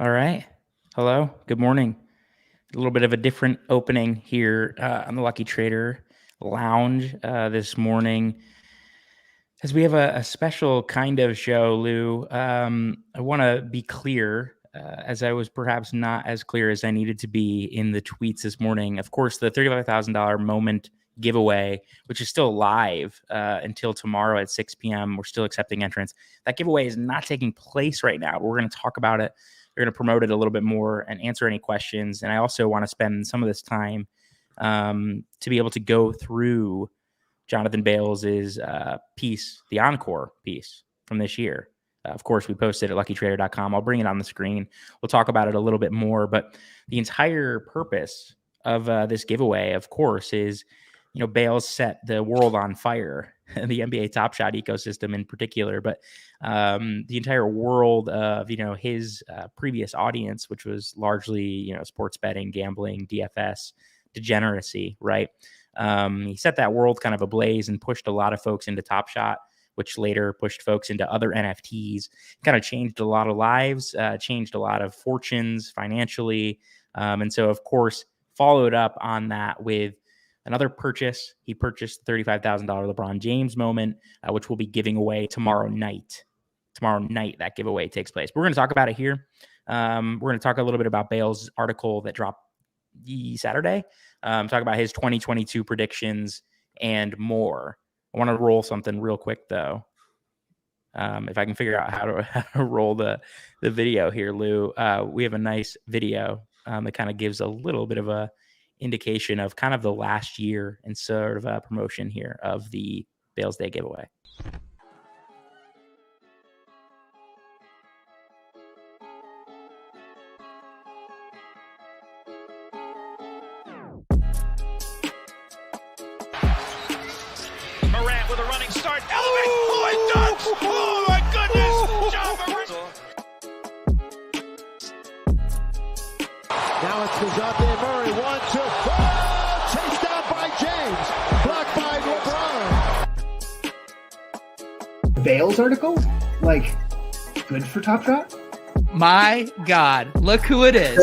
All right. Hello. Good morning. A little bit of a different opening here on the Lucky Trader Lounge this morning, as we have a special kind of show, Lou. I want to be clear, as I was perhaps not as clear as I needed to be in the tweets this morning. Of course, the $35,000 moment giveaway, which is still live until tomorrow at 6 p.m. We're still accepting entrants. That giveaway is not taking place right now. We're going to talk about it. We're going to promote it a little bit more and answer any questions. And I also want to spend some of this time to be able to go through Jonathan Bales' piece, the encore piece from this year. Of course, we posted at luckytrader.com. I'll bring it on the screen. We'll talk about it a little bit more. But the entire purpose of this giveaway, of course, is, Bales set the world on fire, the NBA Top Shot ecosystem in particular, but the entire world of, his previous audience, which was largely, sports betting, gambling, DFS, degeneracy, right? He set that world kind of ablaze and pushed a lot of folks into Top Shot, which later pushed folks into other NFTs, kind of changed a lot of lives, changed a lot of fortunes financially. And so, of course, followed up on that with another purchase. He purchased the $35,000 LeBron James moment, which we'll be giving away tomorrow night. Tomorrow night, that giveaway takes place. We're going to talk about it here. We're going to talk a little bit about Bales' article that dropped Saturday. Talk about his 2022 predictions and more. I want to roll something real quick, though. If I can figure out how to roll the video here, Lou. We have a nice video that kind of gives a little bit of a indication of kind of the last year and sort of a promotion here of the Bales Day giveaway. With a running start, elevate, oh, it dunks! Oh my goodness! Now it's DeJounte Murray, 1, 2, oh, chased down by James, blocked by LeBron. Bales article? Like, good for Top Shot? My God, look who it is.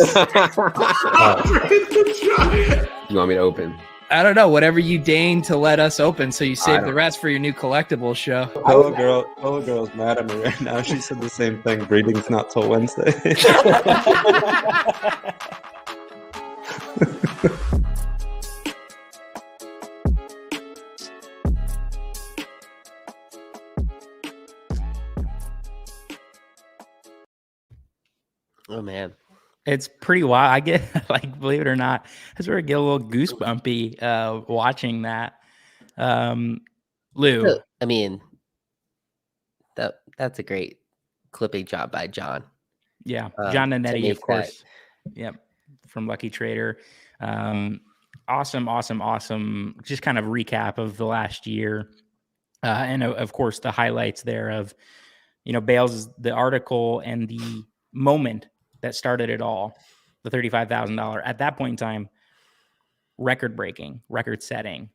You want me to open? I don't know, whatever you deign to let us open, so you save the rest for your new collectibles show. Hello girl's mad at me right now. She said the same thing. Breeding's not till Wednesday. Oh man. It's pretty wild. I get, like, believe it or not, I sort of get a little goosebumpy watching that. Lou. I mean, that's a great clipping job by John. Yeah. John Nanetti, of course. That. Yep. From Lucky Trader. Awesome. Just kind of recap of the last year. And of course, the highlights there of, Bales, the article and the moment that started it all, the $35,000 at that point in time, record-breaking, record-setting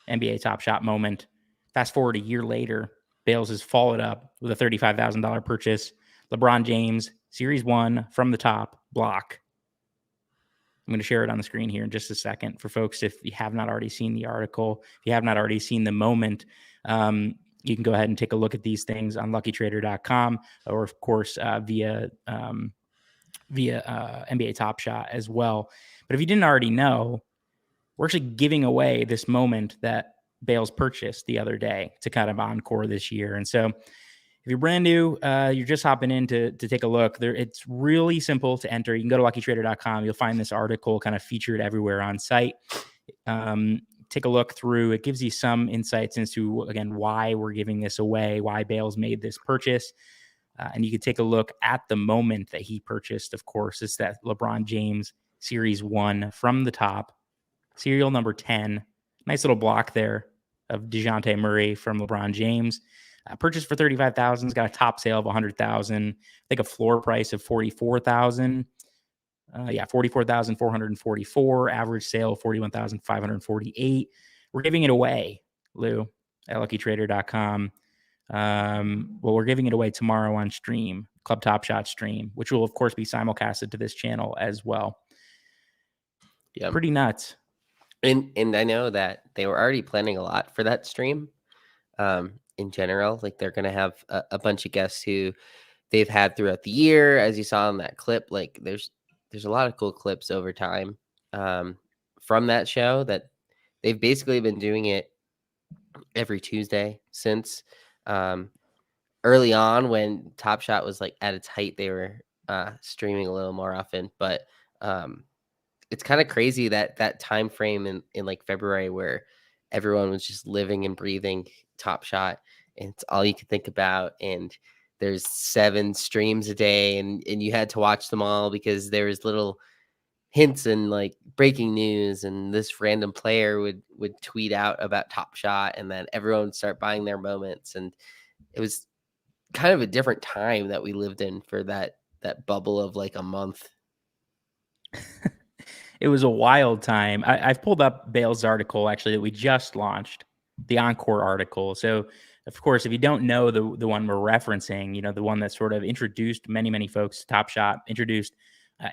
NBA Top Shot moment. Fast forward a year later, Bales has followed up with a $35,000 purchase. LeBron James, Series 1 from the top block. I'm going to share it on the screen here in just a second for folks. If you have not already seen the article, if you have not already seen the moment, you can go ahead and take a look at these things on luckytrader.com or, of course, via NBA Top Shot as well. But if you didn't already know, we're actually giving away this moment that Bales purchased the other day to kind of encore this year. And so if you're brand new, you're just hopping in to take a look there. It's really simple to enter. You can go to luckytrader.com. You'll find this article kind of featured everywhere on site. Take a look through. It gives you some insights into, again, why we're giving this away, why Bales made this purchase. And you can take a look at the moment that he purchased. Of course, it's that LeBron James Series 1 from the top, serial number 10. Nice little block there of DeJounte Murray from LeBron James. Purchased for $35,000. It's got a top sale of $100,000. I think a floor price of $44,000. $44,444. Average sale $41,548. We're giving it away, Lou, at luckytrader.com. We're giving it away tomorrow on stream. Club Top Shot stream, which will of course be simulcasted to this channel as well. Yeah. Pretty nuts. And I know that they were already planning a lot for that stream. In general, like they're gonna have a bunch of guests who they've had throughout the year, as you saw in that clip. Like there's a lot of cool clips over time from that show that they've basically been doing it every Tuesday since early on when Top Shot was like at its height. They were streaming a little more often, but it's kind of crazy that time frame in like February where everyone was just living and breathing Top Shot, and it's all you could think about. And there's 7 streams a day, and you had to watch them all because there was little hints and like breaking news, and this random player would tweet out about Top Shot, and then everyone would start buying their moments. And it was kind of a different time that we lived in for that bubble of like a month. It was a wild time. I've pulled up Bales' article, actually, that we just launched, the Encore article. So, of course, if you don't know the one we're referencing, you know, the one that sort of introduced many folks to Top Shot, introduced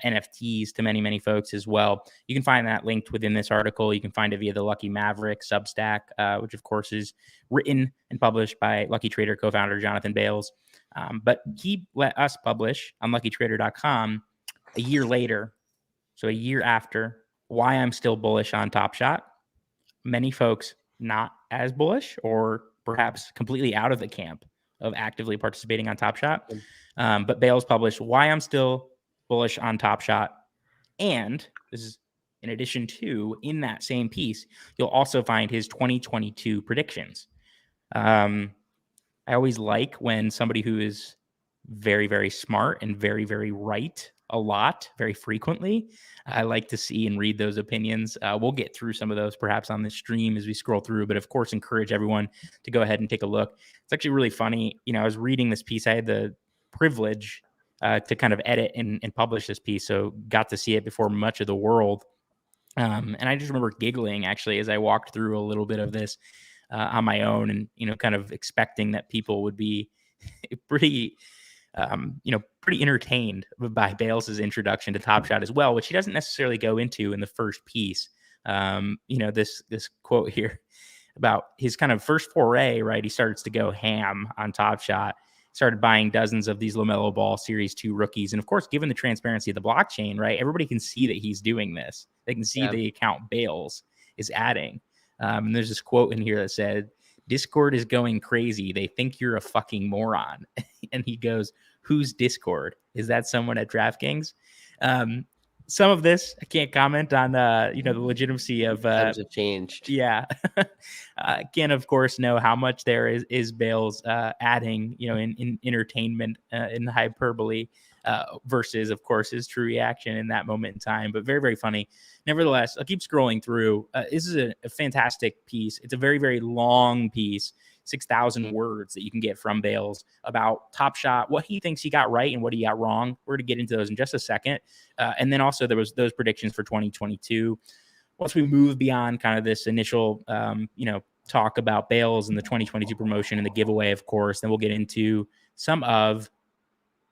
NFTs to many folks as well. You can find that linked within this article. You can find it via the Lucky Maverick Substack, which, of course, is written and published by Lucky Trader co-founder Jonathan Bales. But he let us publish on luckytrader.com a year later. So a year after, why I'm still bullish on Top Shot. Many folks not as bullish, or perhaps completely out of the camp of actively participating on Top Shot. But Bales published why I'm still bullish on Top Shot. And this is in addition to, in that same piece, you'll also find his 2022 predictions. I always like when somebody who is very smart and very right a lot, very frequently, I like to see and read those opinions. We'll get through some of those perhaps on the stream as we scroll through, but of course, encourage everyone to go ahead and take a look. It's actually really funny. You know, I was reading this piece. I had the privilege to kind of edit and publish this piece, so got to see it before much of the world. And I just remember giggling actually as I walked through a little bit of this on my own, and, you know, kind of expecting that people would be pretty pretty entertained by Bales's introduction to Top Shot as well, which he doesn't necessarily go into in the first piece. This quote here about his kind of first foray, right? He starts to go ham on Top Shot, started buying dozens of these LaMelo Ball Series 2 rookies. And of course, given the transparency of the blockchain, right, everybody can see that he's doing this. They can see the account Bales is adding. And there's this quote in here that said, "Discord is going crazy. They think you're a fucking moron." And he goes, "Who's Discord? Is that someone at DraftKings?" Some of this I can't comment on. The legitimacy of Times have changed. Yeah, can of course know how much there is Bales adding, in entertainment, in hyperbole, versus of course his true reaction in that moment in time. But very funny. Nevertheless, I'll keep scrolling through. This is a fantastic piece. It's a very long piece. 6,000 words that you can get from Bales about Top Shot, what he thinks he got right and what he got wrong. We're going to get into those in just a second. And then also there was those predictions for 2022. Once we move beyond kind of this initial, talk about Bales and the 2022 promotion and the giveaway, of course, then we'll get into some of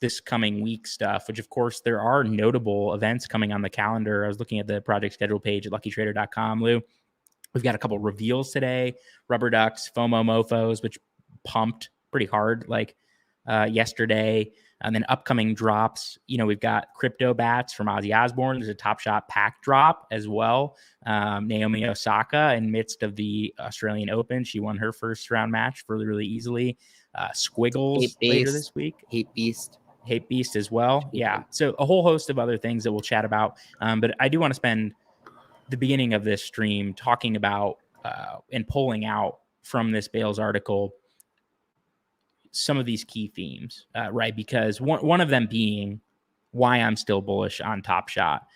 this coming week stuff, which of course there are notable events coming on the calendar. I was looking at the project schedule page at luckytrader.com, Lou. We've got a couple reveals today, Rubber Ducks, FOMO Mofos, which pumped pretty hard like yesterday. And then upcoming drops, we've got CryptoBatz from Ozzy Osbourne. There's a Top Shot pack drop as well. Naomi Osaka in midst of the Australian Open. She won her first round match really easily. Squiggles later this week. Hate Beast as well. Yeah. So a whole host of other things that we'll chat about. But I do want to spend the beginning of this stream talking about and pulling out from this Bales article some of these key themes, right? Because one of them being why I'm still bullish on Top Shot.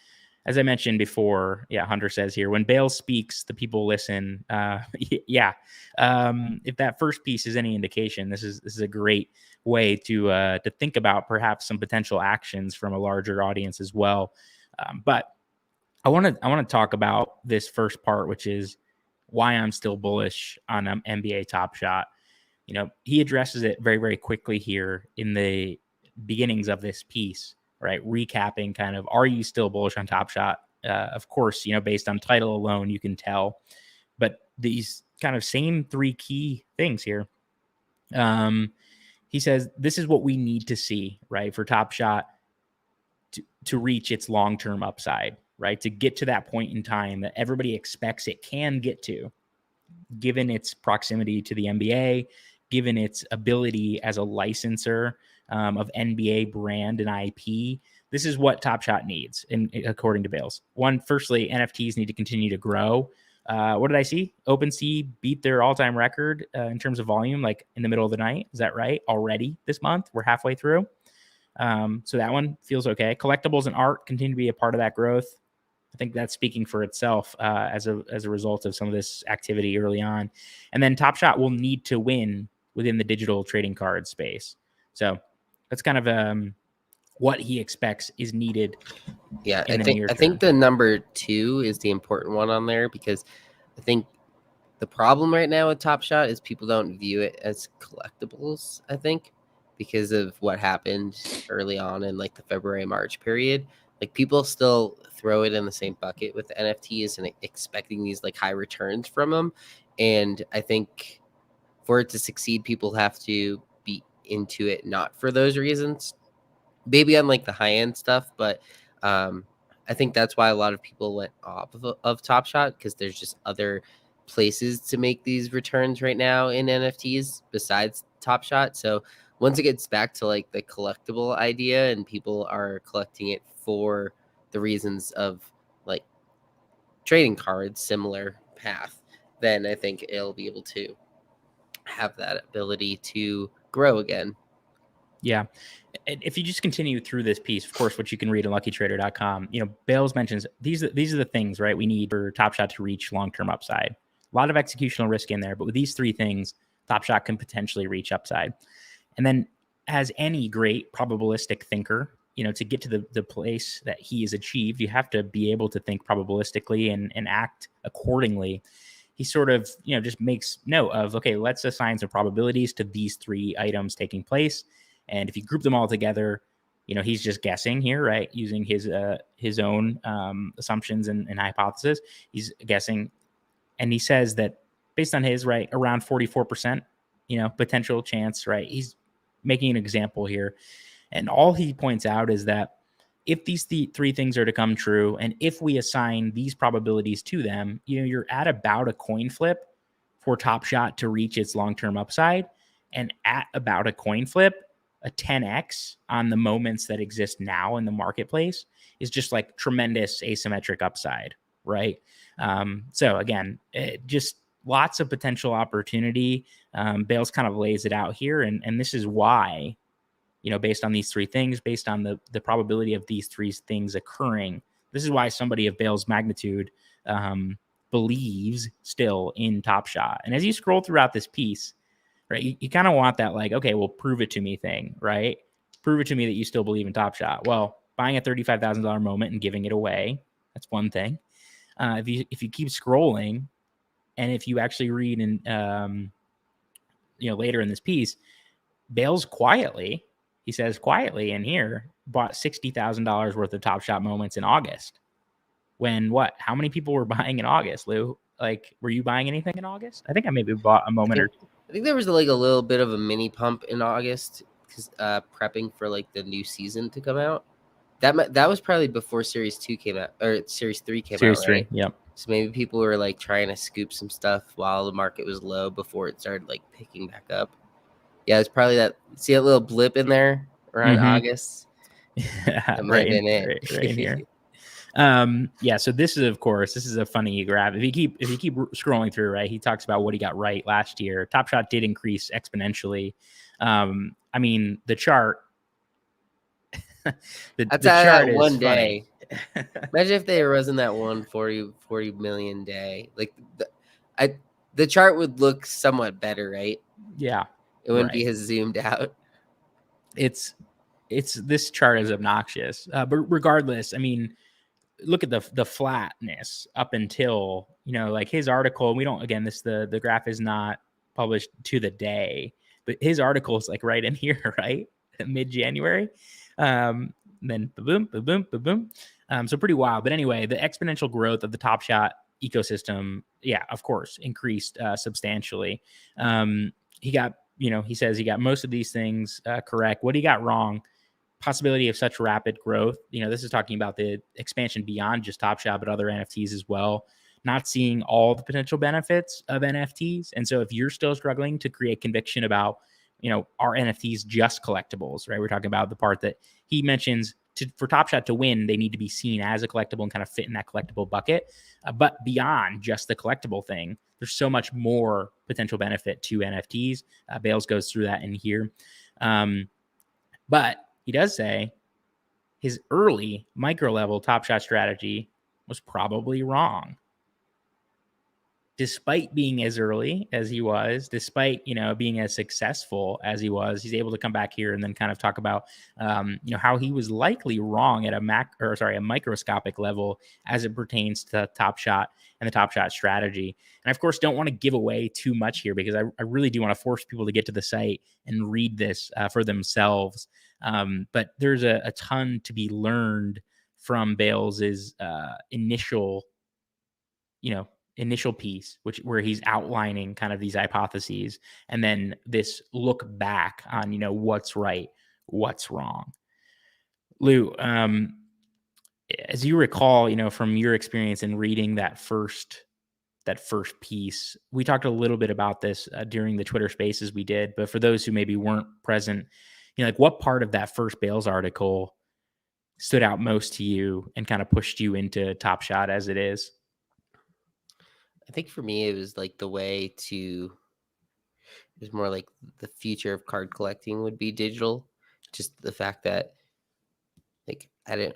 As I mentioned before, Hunter says here, when Bales speaks, the people listen. If that first piece is any indication, this is a great way to think about perhaps some potential actions from a larger audience as well. But I want to talk about this first part, which is why I'm still bullish on NBA Top Shot. He addresses it very quickly here in the beginnings of this piece, right? Recapping kind of, are you still bullish on Top Shot? Of course, based on title alone, you can tell. But these kind of same 3 key things here. He says, this is what we need to see, right, for Top Shot to reach its long-term upside, right? To get to that point in time that everybody expects it can get to, given its proximity to the NBA, given its ability as a licensor of NBA brand and IP. This is what Top Shot needs, according to Bales. Firstly, NFTs need to continue to grow. What did I see? OpenSea beat their all-time record in terms of volume, like in the middle of the night. Is that right? Already this month? We're halfway through. So that one feels okay. Collectibles and art continue to be a part of that growth. I think that's speaking for itself as a result of some of this activity early on. And then Top Shot will need to win within the digital trading card space. So that's kind of what he expects is needed. Yeah, I think the number 2 is the important one on there, because I think the problem right now with Top Shot is people don't view it as collectibles, I think, because of what happened early on in like the February-March period. Like, people still throw it in the same bucket with the NFTs and expecting these like high returns from them. And I think for it to succeed, people have to be into it not for those reasons. Maybe on like the high end stuff, but I think that's why a lot of people went off of Top Shot, because there's just other places to make these returns right now in NFTs besides Top Shot. So once it gets back to like the collectible idea and people are collecting it for the reasons of like trading cards, similar path, then I think it'll be able to have that ability to grow again. Yeah. If you just continue through this piece, of course, which you can read on luckytrader.com, Bales mentions these are the things, right, we need for Top Shot to reach long-term upside. A lot of executional risk in there, but with these 3 things, Top Shot can potentially reach upside. And then, as any great probabilistic thinker, to get to the place that he has achieved, you have to be able to think probabilistically and act accordingly. He sort of, just makes note of, okay, let's assign some probabilities to these 3 items taking place. And if you group them all together, he's just guessing here, right? Using his own assumptions and hypothesis. He's guessing. And he says that based on his, right, around 44%, potential chance, right? He's making an example here. And all he points out is that if these 3 things are to come true, and if we assign these probabilities to them, you're at about a coin flip for Top Shot to reach its long-term upside. And at about a coin flip, a 10x on the moments that exist now in the marketplace is just like tremendous asymmetric upside, right? So again, just lots of potential opportunity. Bales kind of lays it out here. And this is why, based on these 3 things, based on the probability of these 3 things occurring, this is why somebody of Bales' magnitude believes still in Top Shot. And as you scroll throughout this piece, right, you kind of want that like, okay, well, prove it to me thing, right? Prove it to me that you still believe in Top Shot. Well, buying a $35,000 moment and giving it away, that's one thing. If you keep scrolling, and if you actually read in later in this piece, Bales he says quietly in here, bought $60,000 worth of Top Shot moments in August. When how many people were buying in August, Lou? Like, were you buying anything in August? I think I maybe bought a moment or two. I think there was like a little bit of a mini pump in August because prepping for like the new season to come out. That was probably before Series 2 came out, or Series 3 came out. Series 3, right? yep. So maybe people were like trying to scoop some stuff while the market was low before it started like picking back up. Yeah, it's probably that. See that little blip in there around August? Yeah, that might have been it. Right in here. So this is a funny graph. If you keep scrolling through, right, he talks about what he got right last year. Top Shot did increase exponentially. I mean, the chart. the chart is one day. Imagine if there wasn't that 40 million day. Like the chart would look somewhat better, right? Yeah, it wouldn't be as zoomed out. It's this chart is obnoxious, but regardless, I mean, look at the flatness up until, like his article. We don't, again, the graph is not published to the day, but his article is like right in here, right? mid-January. Then boom, boom, boom, boom, boom. So pretty wild. But anyway, the exponential growth of the Top Shot ecosystem, yeah, of course, increased substantially. He got, he says he got most of these things correct. What he got wrong, possibility of such rapid growth. This is talking about the expansion beyond just Top Shot, but other NFTs as well. Not seeing all the potential benefits of NFTs. And so if you're still struggling to create conviction about, are NFTs just collectibles, right? We're talking about the part that he mentions for Top Shot to win, they need to be seen as a collectible and kind of fit in that collectible bucket. But beyond just the collectible thing, there's so much more potential benefit to NFTs. Bales goes through that in here. But he does say his early micro level Top Shot strategy was probably wrong. Despite being as early as he was, despite, being as successful as he was, he's able to come back here and then kind of talk about, how he was likely wrong at a microscopic level as it pertains to Top Shot and the Top Shot strategy. And of course, don't want to give away too much here because I really do want to force people to get to the site and read this for themselves. But there's a ton to be learned from Bales's initial piece, where he's outlining kind of these hypotheses, and then this look back on, what's right, what's wrong. Lou, as you recall, from your experience in reading that first piece, we talked a little bit about this during the Twitter Spaces we did, but for those who maybe weren't present, what part of that first Bales article stood out most to you and kind of pushed you into Top Shot as it is? I think for me, it was like it was more like the future of card collecting would be digital. Just the fact that like I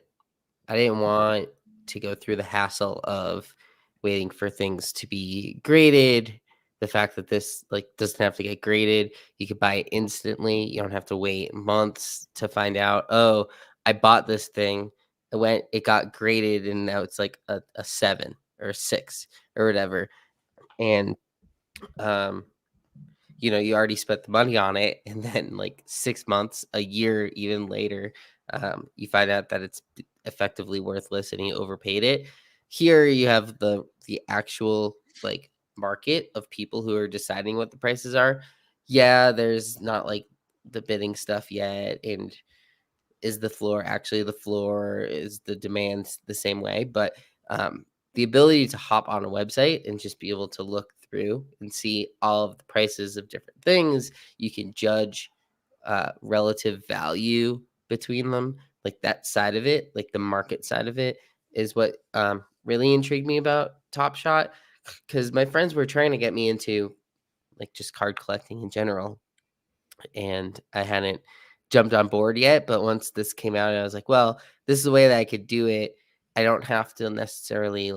didn't want to go through the hassle of waiting for things to be graded. The fact that this doesn't have to get graded. You could buy it instantly. You don't have to wait months to find out, oh, I bought this thing. It got graded and now it's like a 7 or a 6 or whatever. And, you already spent the money on it. And then 6 months, a year, even later, you find out that it's effectively worthless and you overpaid it. Here you have the actual market of people who are deciding what the prices are. Yeah, there's not the bidding stuff yet. And is the floor actually the floor? Is the demand the same way? But the ability to hop on a website and just be able to look through and see all of the prices of different things, you can judge relative value between them. That side of it, the market side of it, is what really intrigued me about Top Shot, because my friends were trying to get me into just card collecting in general, and I hadn't jumped on board yet. But once this came out, I was like, well, this is the way that I could do it. I don't have to necessarily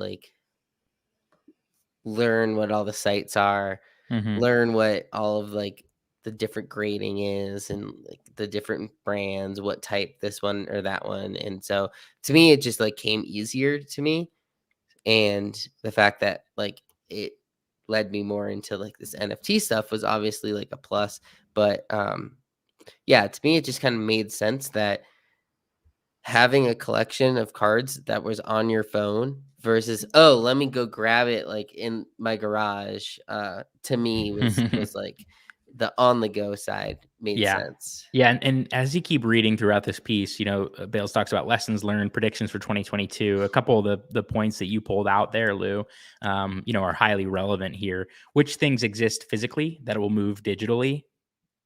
learn what all the sites are, learn what all of the different grading is, and the different brands, what type this one or that one. And so to me, it just came easier to me. And the fact that it led me more into this NFT stuff was obviously a plus. But yeah, to me, it just kind of made sense that having a collection of cards that was on your phone versus, oh, let me go grab it in my garage, to me was the on the go side made sense. Yeah. And as you keep reading throughout this piece, Bales talks about lessons learned, predictions for 2022. A couple of the points that you pulled out there, Lou, are highly relevant here. Which things exist physically that will move digitally?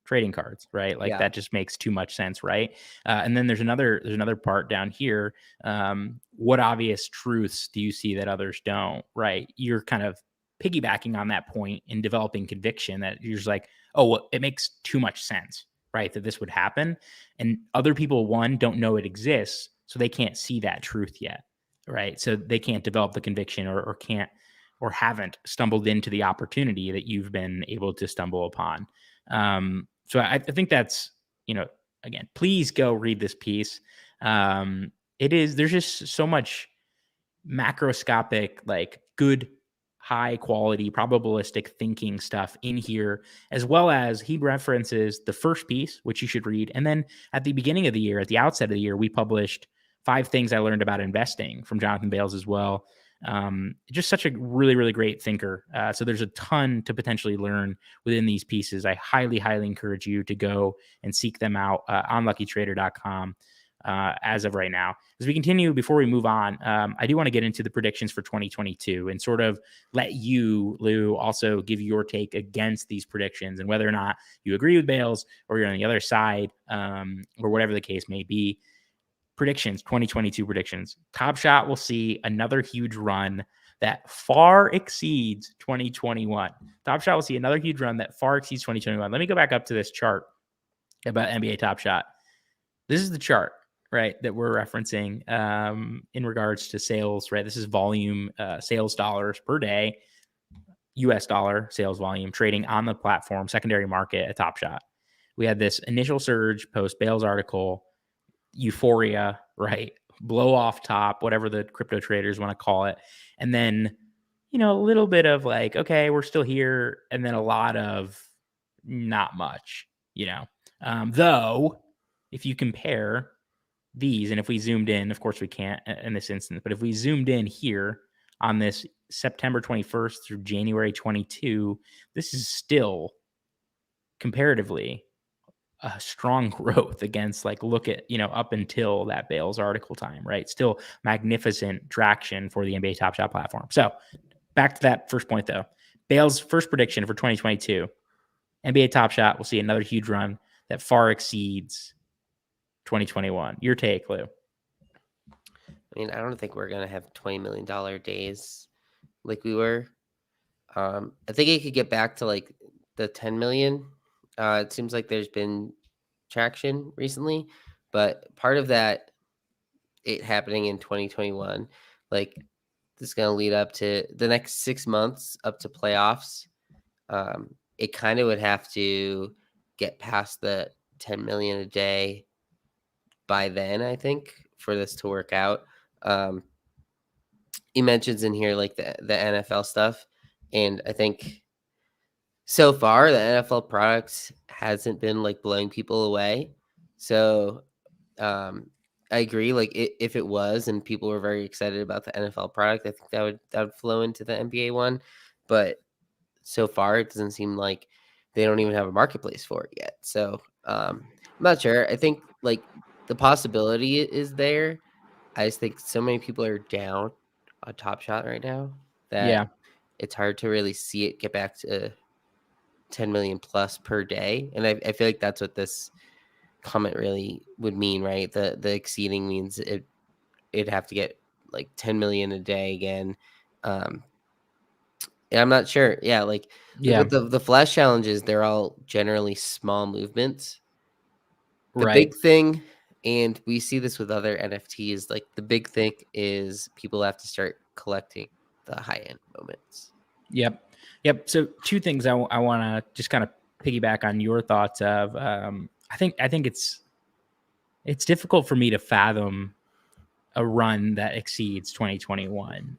Trading cards, right? That just makes too much sense, right? And then there's another part down here. What obvious truths do you see that others don't, right? You're kind of piggybacking on that point in developing conviction that you're just oh, well, it makes too much sense, right? That this would happen. And other people, one, don't know it exists, so they can't see that truth yet, right? So they can't develop the conviction or can't or haven't stumbled into the opportunity that you've been able to stumble upon. So I think that's, again, please go read this piece. There's just so much macroscopic, good high quality probabilistic thinking stuff in here, as well as he references the first piece, which you should read. And then at the beginning of the year, at the outset of the year, we published 5 things I learned about investing from Jonathan Bales as well. Just such a really, really great thinker. So there's a ton to potentially learn within these pieces. I highly, highly encourage you to go and seek them out on luckytrader.com. As of right now. As we continue, before we move on, I do want to get into the predictions for 2022 and sort of let you, Lou, also give your take against these predictions and whether or not you agree with Bales or you're on the other side, or whatever the case may be. Predictions, 2022 predictions. Top Shot will see another huge run that far exceeds 2021. Top Shot will see another huge run that far exceeds 2021. Let me go back up to this chart about NBA Top Shot. This is the chart, right, that we're referencing in regards to sales, right? This is volume, sales dollars per day, US dollar sales volume trading on the platform, secondary market at Top Shot. We had this initial surge post Bales article, euphoria, right? Blow off top, whatever the crypto traders want to call it. And then, a little bit of like, okay, we're still here. And then a lot of not much, though, if you compare these, and if we zoomed in, of course we can't in this instance, but if we zoomed in here on this September 21st through January 22, this is still comparatively a strong growth against look at, up until that Bales article time, right? Still magnificent traction for the NBA Top Shot platform. So back to that first point though, Bales' first prediction for 2022, NBA Top Shot will see another huge run that far exceeds 2021. Your take, Lou? I mean, I don't think we're gonna have $20 million days like we were. I think it could get back to like the 10 million. It seems like there's been traction recently, but part of that, it happening in 2021, like this is gonna lead up to the next 6 months up to playoffs. It kind of would have to get past the 10 million a day by then, I think, for this to work out. He mentions in here like the NFL stuff, and I think so far the NFL products hasn't been like blowing people away. So I agree. Like if it was, and people were very excited about the NFL product, I think that would flow into the NBA one. But so far, it doesn't seem like they don't even have a marketplace for it yet. So I'm not sure. I think like the possibility is there. I just think so many people are down on Top Shot right now that it's hard to really see it get back to 10 million plus per day. And I feel like that's what this comment really would mean, right? The exceeding means it'd have to get like 10 million a day again. Yeah, I'm not sure. Yeah, like with the flash challenges, they're all generally small movements. The big thing, and we see this with other NFTs, like the big thing is people have to start collecting the high end moments. Yep. So 2 things I want to just kind of piggyback on your thoughts of. I think it's difficult for me to fathom a run that exceeds 2021.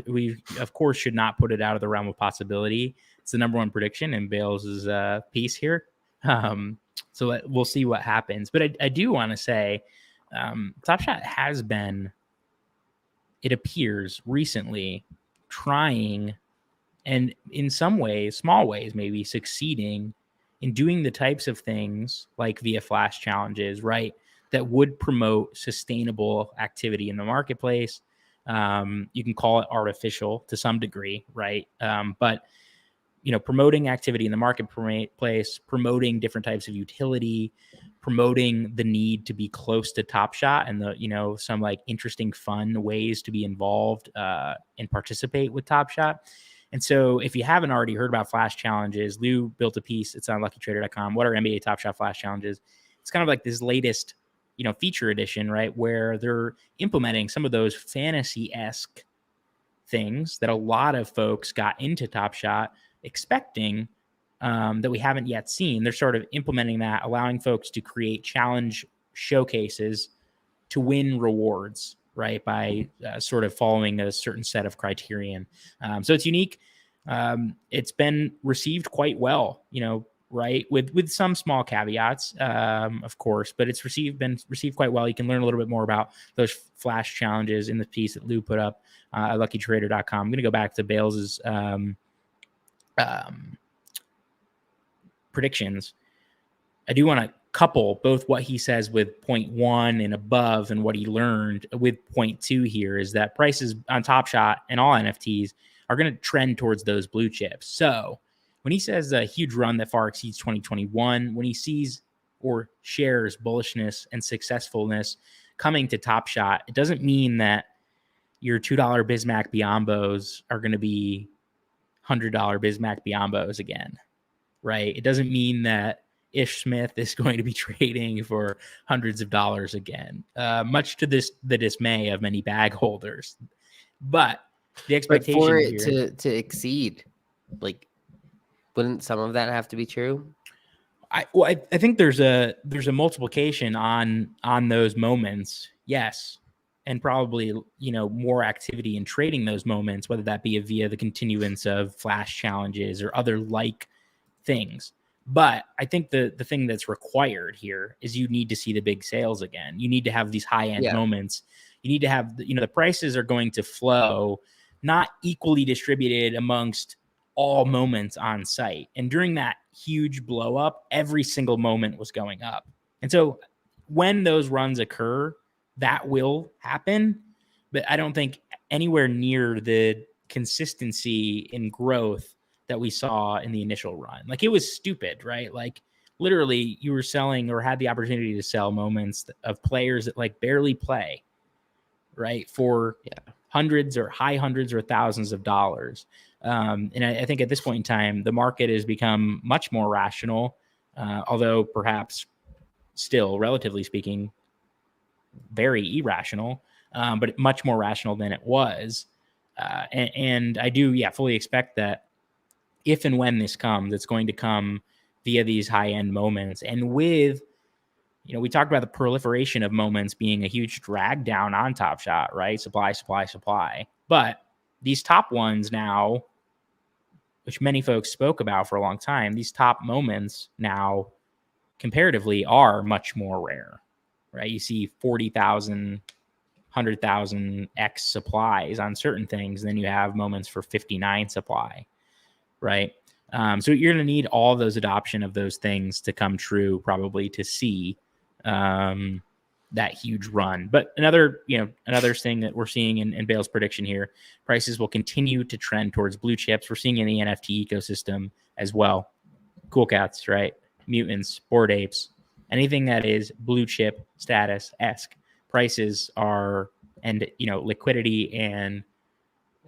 We of course should not put it out of the realm of possibility. It's the number 1 prediction in Bales' piece here. So we'll see what happens. But I do want to say Top Shot has been, it appears recently, trying and in some ways, small ways, maybe succeeding in doing the types of things like via flash challenges, right, that would promote sustainable activity in the marketplace. You can call it artificial to some degree, right? But promoting activity in the marketplace, promoting different types of utility, promoting the need to be close to Top Shot and the some like interesting, fun ways to be involved and participate with Top Shot. And so if you haven't already heard about flash challenges, Lou built a piece. It's on luckytrader.com. What are NBA Top Shot flash challenges? It's kind of like this latest, feature edition, right? Where they're implementing some of those fantasy-esque things that a lot of folks got into Top Shot expecting that we haven't yet seen. They're sort of implementing that, allowing folks to create challenge showcases to win rewards, right? By sort of following a certain set of criterion. So it's unique. It's been received quite well, right? With some small caveats, of course, but it's been received quite well. You can learn a little bit more about those flash challenges in the piece that Lou put up at luckytrader.com. I'm going to go back to Bales's predictions. I do want to couple both what he says with 0.1 and above and what he learned with 0.2 here is that prices on Top Shot and all NFTs are going to trend towards those blue chips. So when he says a huge run that far exceeds 2021, when he sees or shares bullishness and successfulness coming to Top Shot, it doesn't mean that your $2 Bismack Biombos are going to be $100 Bismack Biombos again, right? It doesn't mean that Ish Smith is going to be trading for hundreds of dollars again, much to the dismay of many bag holders. But the expectation for it here, to exceed, like, wouldn't some of that have to be true? I think there's a multiplication on those moments, yes, and probably more activity in trading those moments, whether that be via the continuance of flash challenges or other like things. But I think the thing that's required here is you need to see the big sales again. You need to have these high-end moments. You need to have, the prices are going to flow, not equally distributed amongst all moments on site. And during that huge blow up, every single moment was going up. And so when those runs occur, that will happen. But I don't think anywhere near the consistency in growth that we saw in the initial run. Like, it was stupid, right? Like, literally you were selling or had the opportunity to sell moments of players that like barely play, right? For hundreds or high hundreds or thousands of dollars. And I think at this point in time, the market has become much more rational, although perhaps still, relatively speaking, very irrational, but much more rational than it was. And I do, fully expect that if and when this comes, it's going to come via these high-end moments. And with, we talked about the proliferation of moments being a huge drag down on Top Shot, right? Supply. But these top ones now, which many folks spoke about for a long time, these top moments now comparatively are much more rare, right? You see 40,000, 100,000 X supplies on certain things. Then you have moments for 59 supply, right? So you're going to need all those adoption of those things to come true, probably, to see that huge run. But another thing that we're seeing in Bale's prediction here, prices will continue to trend towards blue chips. We're seeing in the NFT ecosystem as well. Cool Cats, right? Mutants, Bored Apes, anything that is blue chip status-esque. Prices are, and liquidity and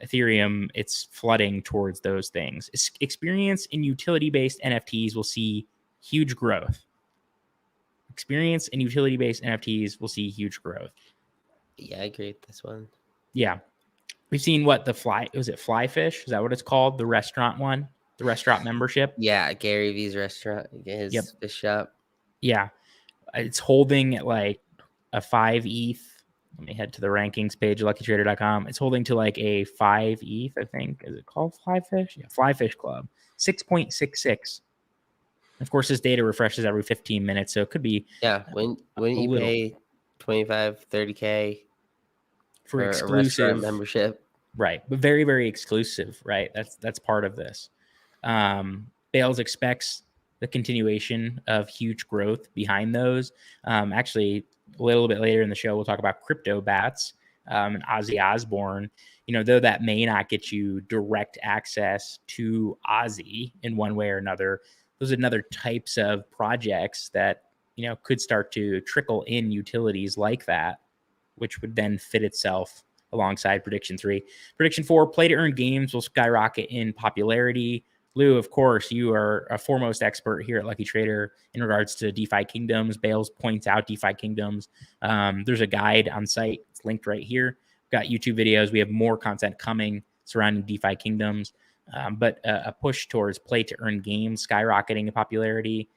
Ethereum, it's flooding towards those things. Experience in utility-based NFTs will see huge growth. Experience in utility-based NFTs will see huge growth. Yeah, I agree with this one. Yeah. We've seen was it Flyfish? Is that what it's called? The restaurant one? The restaurant membership? Yeah, Gary V's restaurant, his fish shop. Yeah. It's holding at like a 5 ETH. Let me head to the rankings page, luckytrader.com. It's holding to like a 5 ETH, I think. Is it called Flyfish? Yeah, Flyfish Club. 6.66. Of course, this data refreshes every 15 minutes, so it could be. Yeah, when you pay 25, 30K for a exclusive restaurant membership. Right, but very, very exclusive, right? That's part of this. Bales expects the continuation of huge growth behind those. Actually, a little bit later in the show, we'll talk about CryptoBatz and Ozzy Osbourne. Though that may not get you direct access to Ozzy in one way or another, those are another types of projects that, could start to trickle in utilities like that, which would then fit itself alongside Prediction 3. Prediction 4, play-to-earn games will skyrocket in popularity. Lou, of course, you are a foremost expert here at Lucky Trader in regards to DeFi Kingdoms. Bales points out DeFi Kingdoms. There's a guide on site. It's linked right here. We've got YouTube videos. We have more content coming surrounding DeFi Kingdoms. But a push towards play-to-earn games skyrocketing in popularity.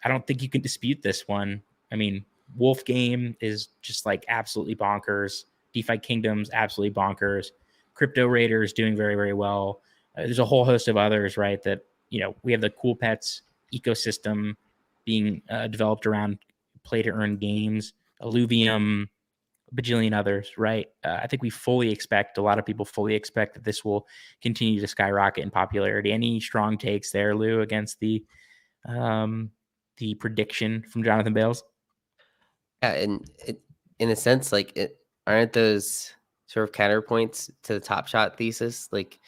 I don't think you can dispute this one. I mean, Wolf Game is just like absolutely bonkers. DeFi Kingdom's absolutely bonkers. Crypto Raiders doing very, very well. There's a whole host of others, right? That, we have the Cool Pets ecosystem being developed around play to earn games, Illuvium, bajillion others, right? I think a lot of people fully expect that this will continue to skyrocket in popularity. Any strong takes there, Lou, against the prediction from Jonathan Bales? Yeah, and in a sense, like, aren't those sort of counterpoints to the Top Shot thesis? Like,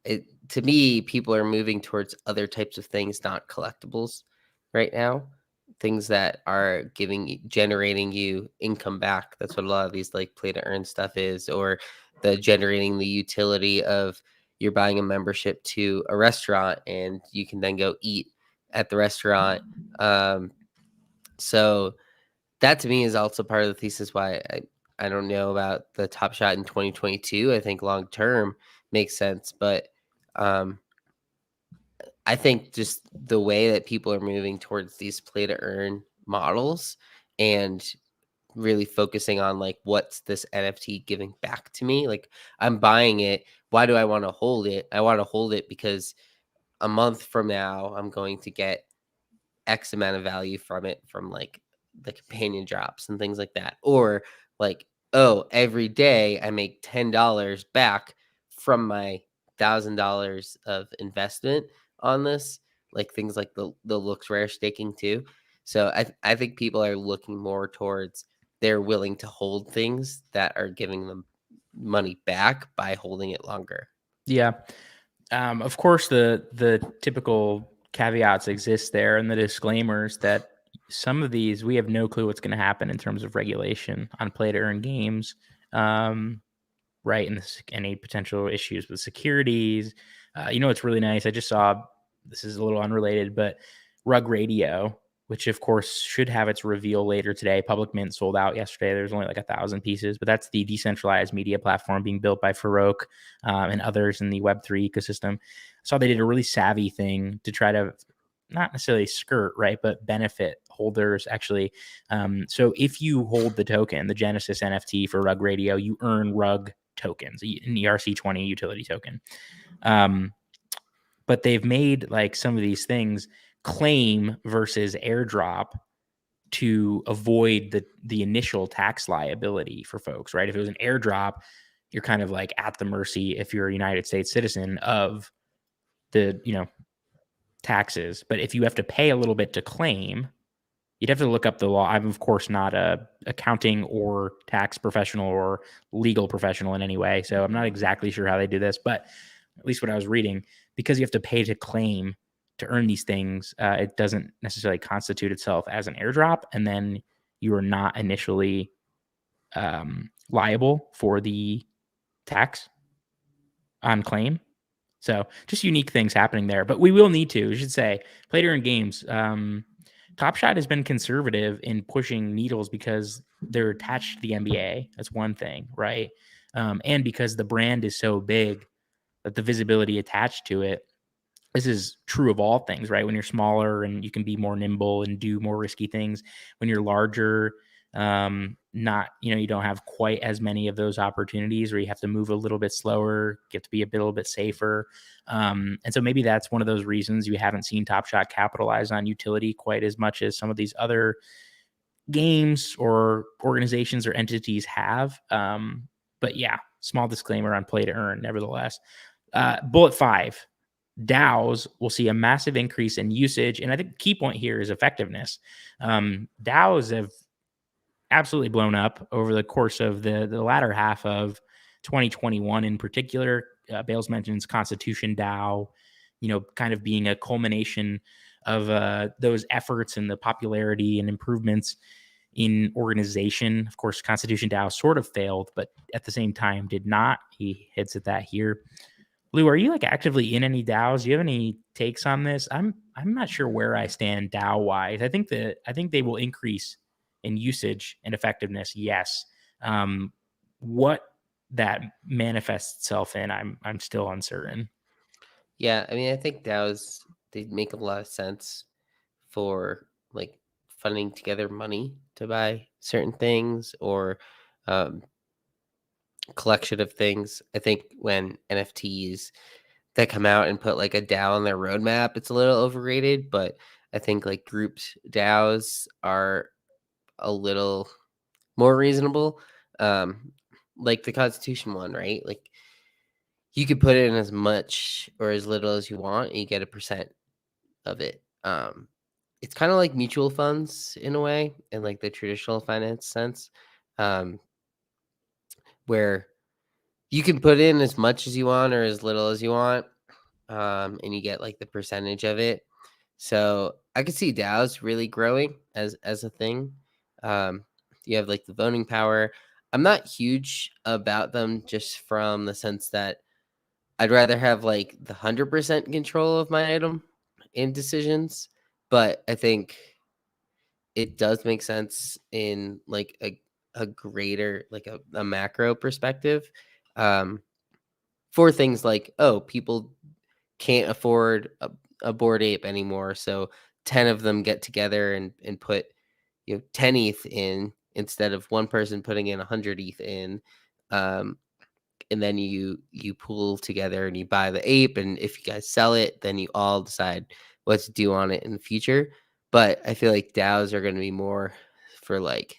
to me, people are moving towards other types of things, not collectibles, right now. Things that are generating you income back. That's what a lot of these like play to earn stuff is, or the generating the utility of you're buying a membership to a restaurant and you can then go eat at the restaurant. So that to me is also part of the thesis why I don't know about the Top Shot in 2022. I think long term makes sense, but I think just the way that people are moving towards these play to earn models and really focusing on like, what's this NFT giving back to me? Like, I'm buying it. Why do I want to hold it? I want to hold it because a month from now, I'm going to get X amount of value from it, from like the companion drops and things like that. Or like, oh, every day I make $10 back from my $1,000 of investment on this, like things like the looks rare staking too. So I think people are looking more towards they're willing to hold things that are giving them money back by holding it longer. Yeah. Of course, the typical caveats exist there, and the disclaimers that some of these, we have no clue what's going to happen in terms of regulation on play to earn games, right? And any potential issues with securities. It's really nice. I just saw, this is a little unrelated, but Rug Radio, which of course should have its reveal later today. Public Mint sold out yesterday. There's only like 1,000 pieces, but that's the decentralized media platform being built by Farouk and others in the Web3 ecosystem. So they did a really savvy thing to try to not necessarily skirt, right, but benefit holders actually. So if you hold the token, the Genesis NFT for Rug Radio, you earn Rug tokens, an ERC20 utility token. But they've made like some of these things claim versus airdrop to avoid the initial tax liability for folks, right? If it was an airdrop, you're kind of like at the mercy, if you're a United States citizen, of the, taxes. But if you have to pay a little bit to claim, you'd have to look up the law. I'm of course not a accounting or tax professional or legal professional in any way, so I'm not exactly sure how they do this, but at least what I was reading, because you have to pay to claim to earn these things, it doesn't necessarily constitute itself as an airdrop, and then you are not initially liable for the tax on claim. So just unique things happening there, but we will need to, we should say, play to earn games. Top Shot has been conservative in pushing needles because they're attached to the NBA. That's one thing, right? And because the brand is so big that the visibility attached to it, this is true of all things, right? When you're smaller and you can be more nimble and do more risky things. When you're larger, not, you don't have quite as many of those opportunities, where you have to move a little bit slower, get to be a little bit safer. And so maybe that's one of those reasons you haven't seen Top Shot capitalize on utility quite as much as some of these other games or organizations or entities have. But yeah, small disclaimer on play to earn, nevertheless. Bullet 5. DAOs will see a massive increase in usage. And I think the key point here is effectiveness. DAOs have absolutely blown up over the course of the latter half of 2021 in particular. Bales mentions Constitution DAO, kind of being a culmination of those efforts and the popularity and improvements in organization. Of course, Constitution DAO sort of failed, but at the same time did not. He hits at that here. Lou, are you like actively in any DAOs? Do you have any takes on this? I'm not sure where I stand DAO wise. I think they will increase in usage and effectiveness. Yes. What that manifests itself in, I'm still uncertain. Yeah, I mean, I think DAOs, they make a lot of sense for like funding together money to buy certain things, or collection of things. I think when NFTs that come out and put like a DAO on their roadmap, it's a little overrated, but I think like grouped DAOs are a little more reasonable. Like the Constitution one, right? Like you could put in as much or as little as you want and you get a percent of it. It's kind of like mutual funds in a way, in like the traditional finance sense, where you can put in as much as you want or as little as you want, and you get like the percentage of it. So I could see DAOs really growing as a thing. You have like the voting power. I'm not huge about them just from the sense that I'd rather have like the 100% control of my item in decisions, but I think it does make sense in like a greater, like a macro perspective, for things like, oh, people can't afford a Bored Ape anymore, so 10 of them get together and put 10 ETH in instead of one person putting in 100 ETH in. And then you pool together and you buy the ape, and if you guys sell it, then you all decide what to do on it in the future. But I feel like DAOs are going to be more for like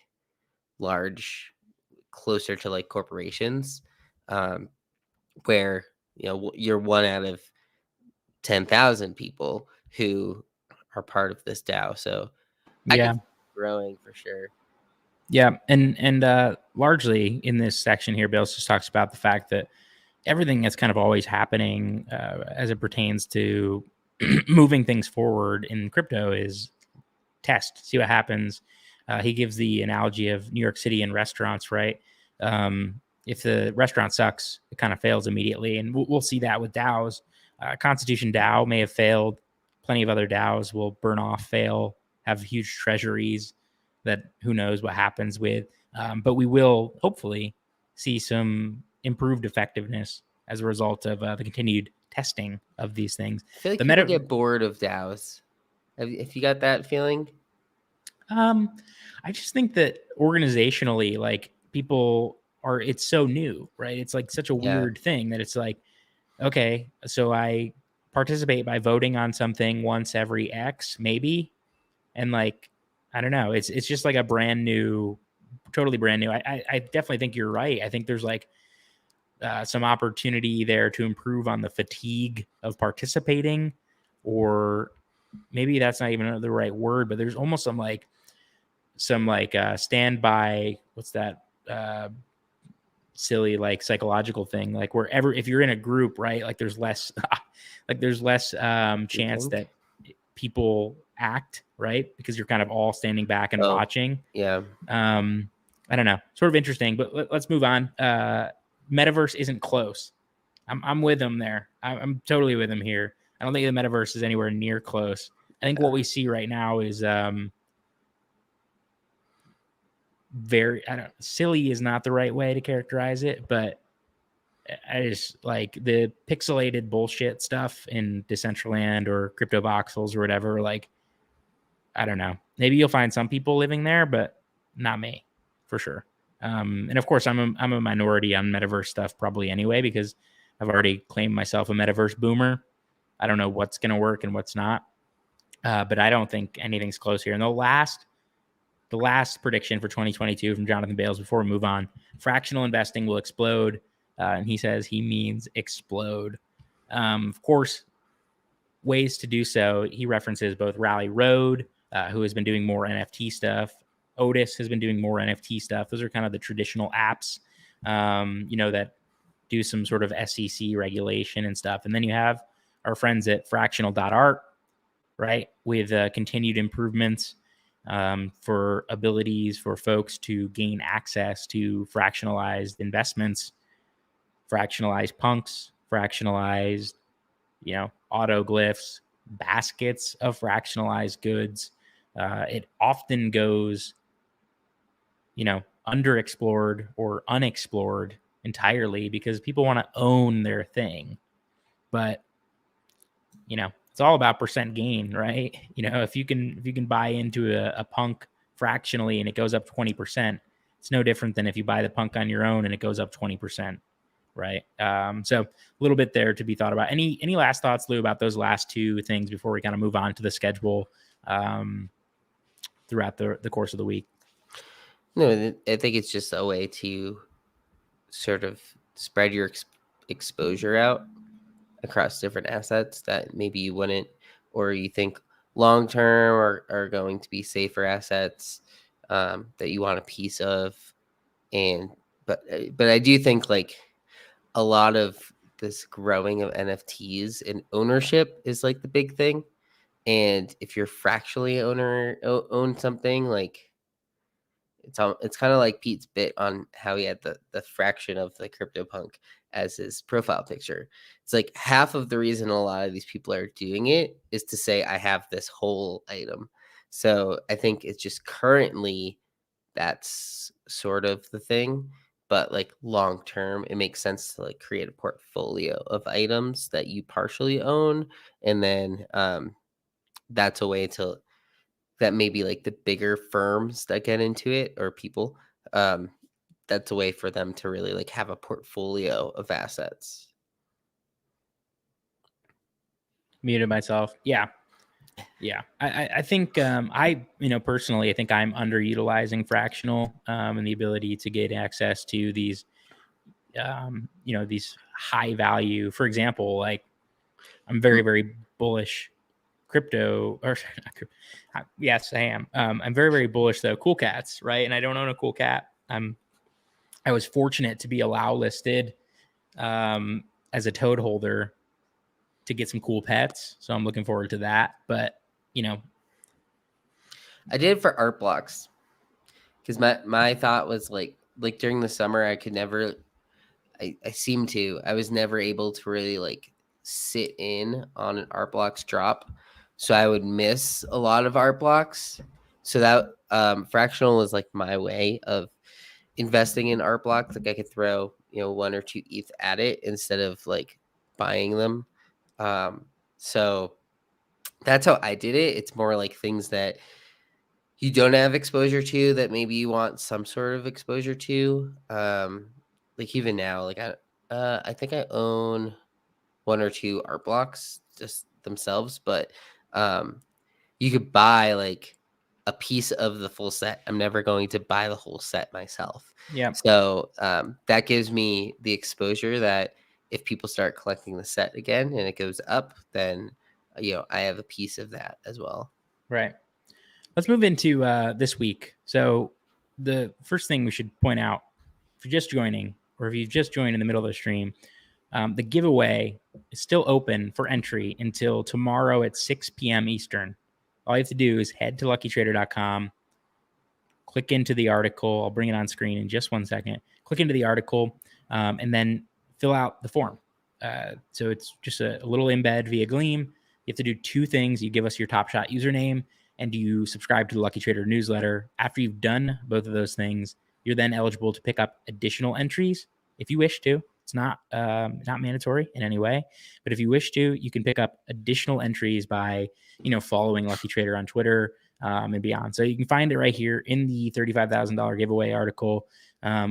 large, closer to like corporations, where you're one out of 10,000 people who are part of this DAO. So I Yeah. can see it growing for sure. Yeah, and largely in this section here, Bill just talks about the fact that everything that's kind of always happening as it pertains to moving things forward in crypto is test, see what happens. He gives the analogy of New York City and restaurants, right? If the restaurant sucks, it kind of fails immediately, and we'll see that with DAOs. Constitution DAO may have failed. Plenty of other DAOs will burn off, fail, have huge treasuries that who knows what happens with. But we will hopefully see some improved effectiveness as a result of the continued testing of these things. I feel like The people get bored of DAOs. If you got that feeling? I just think that organizationally, like people are, it's so new, right? It's like such a weird thing that it's like, okay, so I participate by voting on something once every X, maybe. And like, I don't know, it's just like a brand new, totally brand new. I definitely think you're right. I think there's like some opportunity there to improve on the fatigue of participating, or maybe that's not even the right word, but there's almost some standby, what's that silly like psychological thing, like wherever, if you're in a group, right, like there's less chance that people act, right, because you're kind of all standing back and watching. I don't know, sort of interesting, but let's move on. Metaverse isn't close. I'm with him there. I'm totally with him here. I don't think the metaverse is anywhere near close. I think what we see right now is very, silly is not the right way to characterize it, but I just like the pixelated bullshit stuff in Decentraland or CryptoVoxels or whatever. Like, I don't know. Maybe you'll find some people living there, but not me, for sure. And of course, I'm a minority on metaverse stuff probably anyway, because I've already claimed myself a metaverse boomer. I don't know what's going to work and what's not, but I don't think anything's close here. And the last prediction for 2022 from Jonathan Bales before we move on: fractional investing will explode. And he says he means explode. Of course, ways to do so. He references both Rally Road, who has been doing more NFT stuff. Otis has been doing more NFT stuff. Those are kind of the traditional apps, that do some sort of SEC regulation and stuff. And then you have our friends at fractional.art, right, with continued improvements for abilities for folks to gain access to fractionalized investments, fractionalized punks, fractionalized, autoglyphs, baskets of fractionalized goods. It often goes, underexplored or unexplored entirely because people want to own their thing. But, it's all about percent gain, right? If you can buy into a punk fractionally and it goes up 20%, It's no different than if you buy the punk on your own and it goes up 20%, right? So a little bit there to be thought about. Any last thoughts, Lou, about those last two things before we kind of move on to the schedule throughout the course of the week? No, I think it's just a way to sort of spread your exposure out across different assets that maybe you wouldn't, or you think long term are going to be safer assets that you want a piece of. But I do think like a lot of this growing of NFTs and ownership is like the big thing. And if you're fractionally own something, like it's kind of like Pete's bit on how he had the fraction of the CryptoPunk as his profile picture. It's like half of the reason a lot of these people are doing it is to say I have this whole item. So I think it's just currently that's sort of the thing, but like long term it makes sense to like create a portfolio of items that you partially own, and then that's a way to that maybe like the bigger firms that get into it or people, that's a way for them to really like have a portfolio of assets. Muted myself. Yeah. I think personally, I think I'm underutilizing fractional and the ability to get access to these, these high value. For example, like I'm very, very bullish crypto, or yes, I am. I'm very, very bullish though. Cool cats, right? And I don't own a cool cat. I was fortunate to be allow listed as a toad holder to get some cool pets. So I'm looking forward to that. But, I did it for art blocks because my thought was like during the summer, I could never, I was never able to really like sit in on an art blocks drop. So I would miss a lot of art blocks. So that fractional was like my way of investing in art blocks. Like I could throw, 1 or 2 ETH at it instead of like buying them. So that's how I did it. It's more like things that you don't have exposure to that maybe you want some sort of exposure to. Like even now, like I think I own 1 or 2 art blocks just themselves, but you could buy like a piece of the full set. I'm never going to buy the whole set myself. Yeah. So that gives me the exposure that if people start collecting the set again and it goes up, then I have a piece of that as well. Right. Let's move into this week. So the first thing we should point out, if you're just joining, or if you've just joined in the middle of the stream, the giveaway is still open for entry until tomorrow at 6 p.m. Eastern. All you have to do is head to luckytrader.com, click into the article. I'll bring it on screen in just 1 second. Click into the article, and then fill out the form. So it's just a little embed via Gleam. You have to do 2 things. You give us your Top Shot username, and you subscribe to the Lucky Trader newsletter. After you've done both of those things, you're then eligible to pick up additional entries if you wish to. It's not mandatory in any way, but if you wish to, you can pick up additional entries by, following Lucky Trader on Twitter and beyond. So you can find it right here in the $35,000 giveaway article.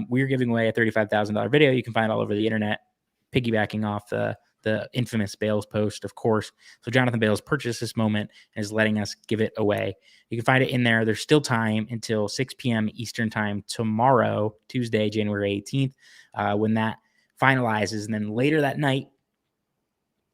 We're giving away a $35,000 video. You can find all over the internet, piggybacking off the infamous Bales post, of course. So Jonathan Bales purchased this moment and is letting us give it away. You can find it in there. There's still time until 6 p.m. Eastern time tomorrow, Tuesday, January 18th, when that finalizes. And then later that night,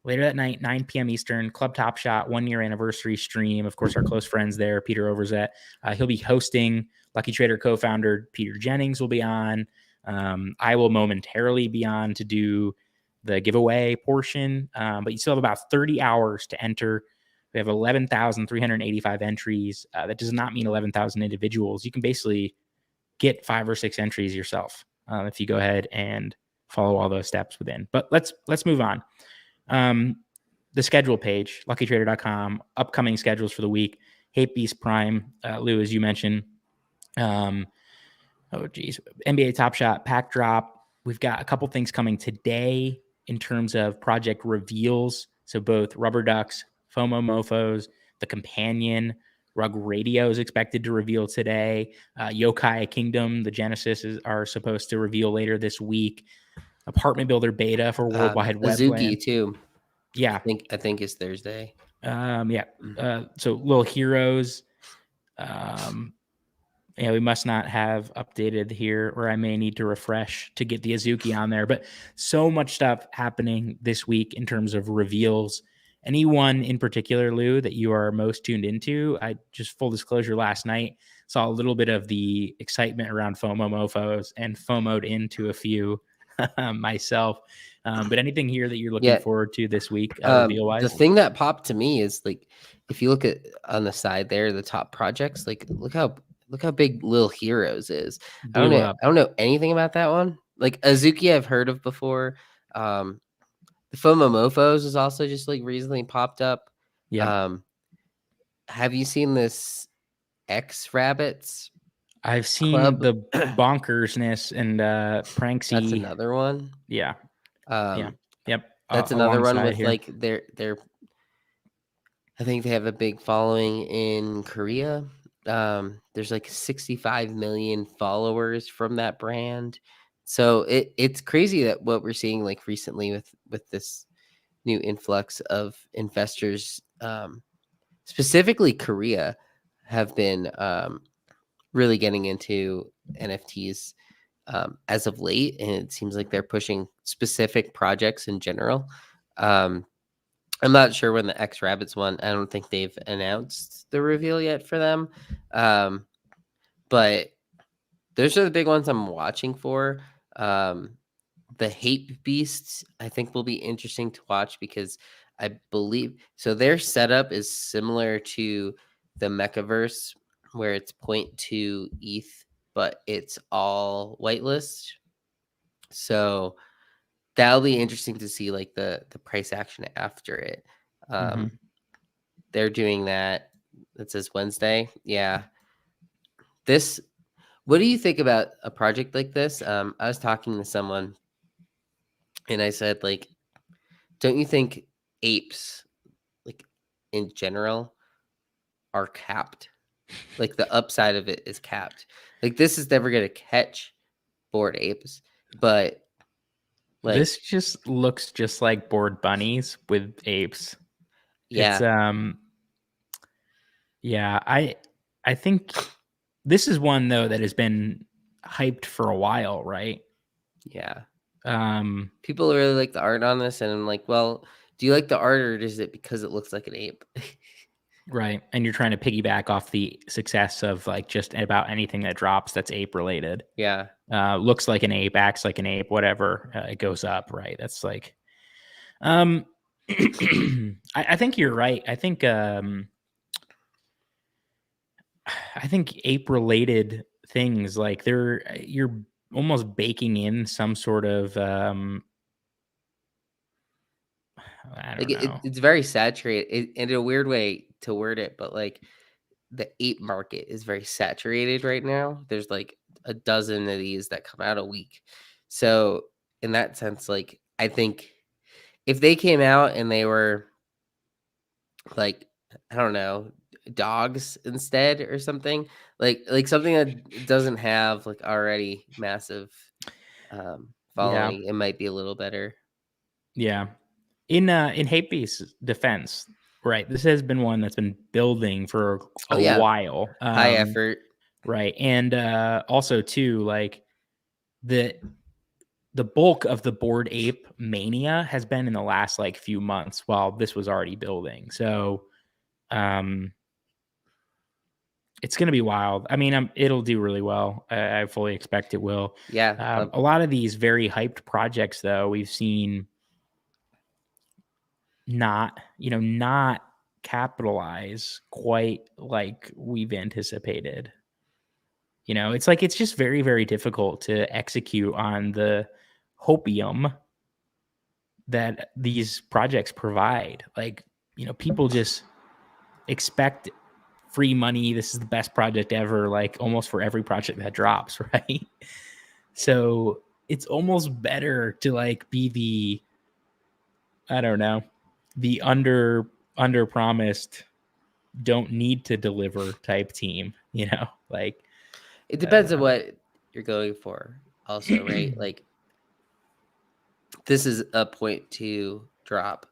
9 p.m. Eastern, Club Top Shot 1-year anniversary stream. Of course, our close friends there, Peter Overzet. He'll be hosting. Lucky Trader co-founder Peter Jennings will be on. I will momentarily be on to do the giveaway portion, but you still have about 30 hours to enter. We have 11,385 entries. That does not mean 11,000 individuals. You can basically get 5 or 6 entries yourself if you go ahead and follow all those steps within. But let's move on. The schedule page, luckytrader.com, upcoming schedules for the week. Hate Beast Prime, Lou, as you mentioned. NBA Top Shot, Pack Drop. We've got a couple things coming today in terms of project reveals. So both Rubber Ducks, FOMO Mofos, the Companion, Rug Radio is expected to reveal today. Yokai Kingdom, the Genesis are supposed to reveal later this week. Apartment Builder beta for World Wide Web Azuki Land. too. Yeah. I think it's Thursday. So Little Heroes. We must not have updated here, or I may need to refresh to get the Azuki on there. But so much stuff happening this week in terms of reveals. Anyone in particular, Lou, that you are most tuned into? I just, full disclosure, last night saw a little bit of the excitement around FOMO MOFOs and FOMO'd into a few myself. But anything here that you're looking forward to this week, reveal-wise? The thing that popped to me is, like, if you look at on the side there, the top projects, like, look how big Little Heroes is. I don't know anything about that one. Like, Azuki I've heard of before. The FOMO MOFOs is also just like recently popped up. Yeah. Have you seen this X Rabbits? I've seen Club? the bonkersness and pranksy. That's another one. Yeah. Yep. That's another one with here. like their I think they have a big following in Korea. There's like 65 million followers from that brand. So it's crazy that what we're seeing like recently with this new influx of investors, specifically Korea, have been really getting into NFTs as of late, and it seems like they're pushing specific projects in general. I'm not sure when the X Rabbits one. I don't think they've announced the reveal yet for them, but those are the big ones I'm watching for. The Hate Beasts, I think, will be interesting to watch because I believe so. Their setup is similar to the Mechaverse, where it's 0.2 ETH, but it's all whitelist. So that'll be interesting to see, like the price action after it. They're doing that. It says Wednesday. Yeah. What do you think about a project like this? I was talking to someone and I said, like, don't you think apes, like in general, are capped? Like the upside of it is capped. Like this is never going to catch Bored Apes, but like this just looks just like Bored Bunnies with apes. Yeah. It's, I think this is one though that has been hyped for a while, right? Yeah. People really like the art on this, and I'm like, well, do you like the art, or is it because it looks like an ape? Right. And you're trying to piggyback off the success of like just about anything that drops that's ape related. Yeah. Looks like an ape, acts like an ape, whatever. It goes up, right? That's like, I think you're right. I think ape related things, like you're almost baking in some sort of, I don't know. It's very saturated in a weird way to word it, but like the ape market is very saturated right now. There's like a dozen of these that come out a week. So in that sense, like I think if they came out and they were like, I don't know, dogs instead or something, like something that doesn't have like already massive following, it might be a little better. Yeah. In Hatebeast's defense, right? This has been one that's been building for a while. High effort. Right. And also too, like the bulk of the Bored Ape mania has been in the last like few months while this was already building. So it's going to be wild. I mean, it'll do really well. I fully expect it will. Yeah. A lot of these very hyped projects though, we've seen not capitalize quite like we've anticipated. It's like, it's just very, very difficult to execute on the hopium that these projects provide. Like, people just expect free money. This is the best project ever, like almost for every project that drops, right? So it's almost better to like be the under promised don't need to deliver type team, like It depends on what you're going for also, right? Like this is a 0.2 drop.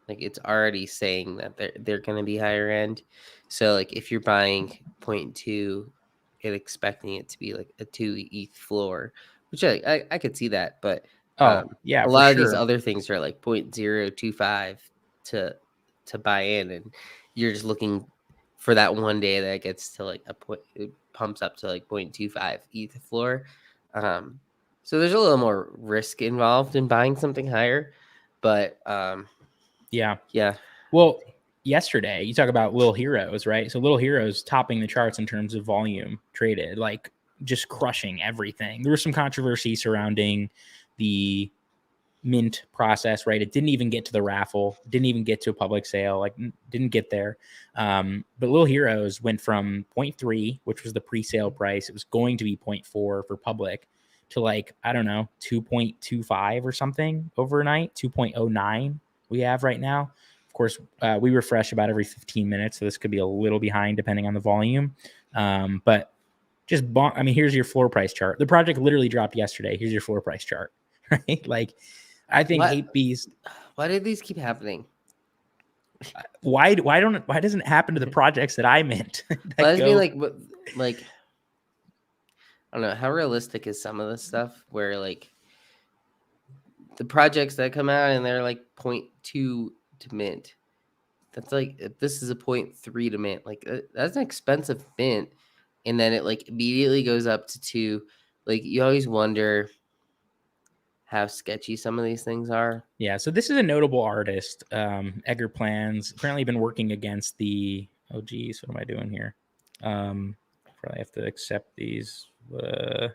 Like it's already saying that they're going to be higher end. So like if you're buying 0.2 and expecting it to be like a 2 ETH floor, which I could see that, but yeah, a for lot of these sure. other things are like 0.025 to buy in, and you're just looking for that one day that gets to like a point, it pumps up to like 0.25 ETH floor. So there's a little more risk involved in buying something higher, but Yeah. yeah. Well, yesterday you talk about Little Heroes, right? So Little Heroes topping the charts in terms of volume traded, like just crushing everything. There was some controversy surrounding the mint process, right? It didn't even get to the raffle, didn't even get to a public sale, like didn't get there. But Little Heroes went from 0.3, which was the pre-sale price. It was going to be 0.4 for public, to like, I don't know, 2.25 or something overnight, 2.09 we have right now. Of course, we refresh about every 15 minutes, so this could be a little behind depending on the volume. But just, here's your floor price chart. The project literally dropped yesterday. Here's your floor price chart, right? Like, I think Hate Beast. Why did these keep happening? Why doesn't it happen to the projects that I mint? I mean, like, I don't know, how realistic is some of this stuff where like the projects that come out and they're like 0.2 to mint. That's like, if this is a 0.3 to mint, like that's an expensive mint. And then it like immediately goes up to 2. Like you always wonder how sketchy some of these things are. Yeah, so this is a notable artist, Edgar Plans. Apparently been working against the, oh geez, what am I doing here? Probably have to accept these. I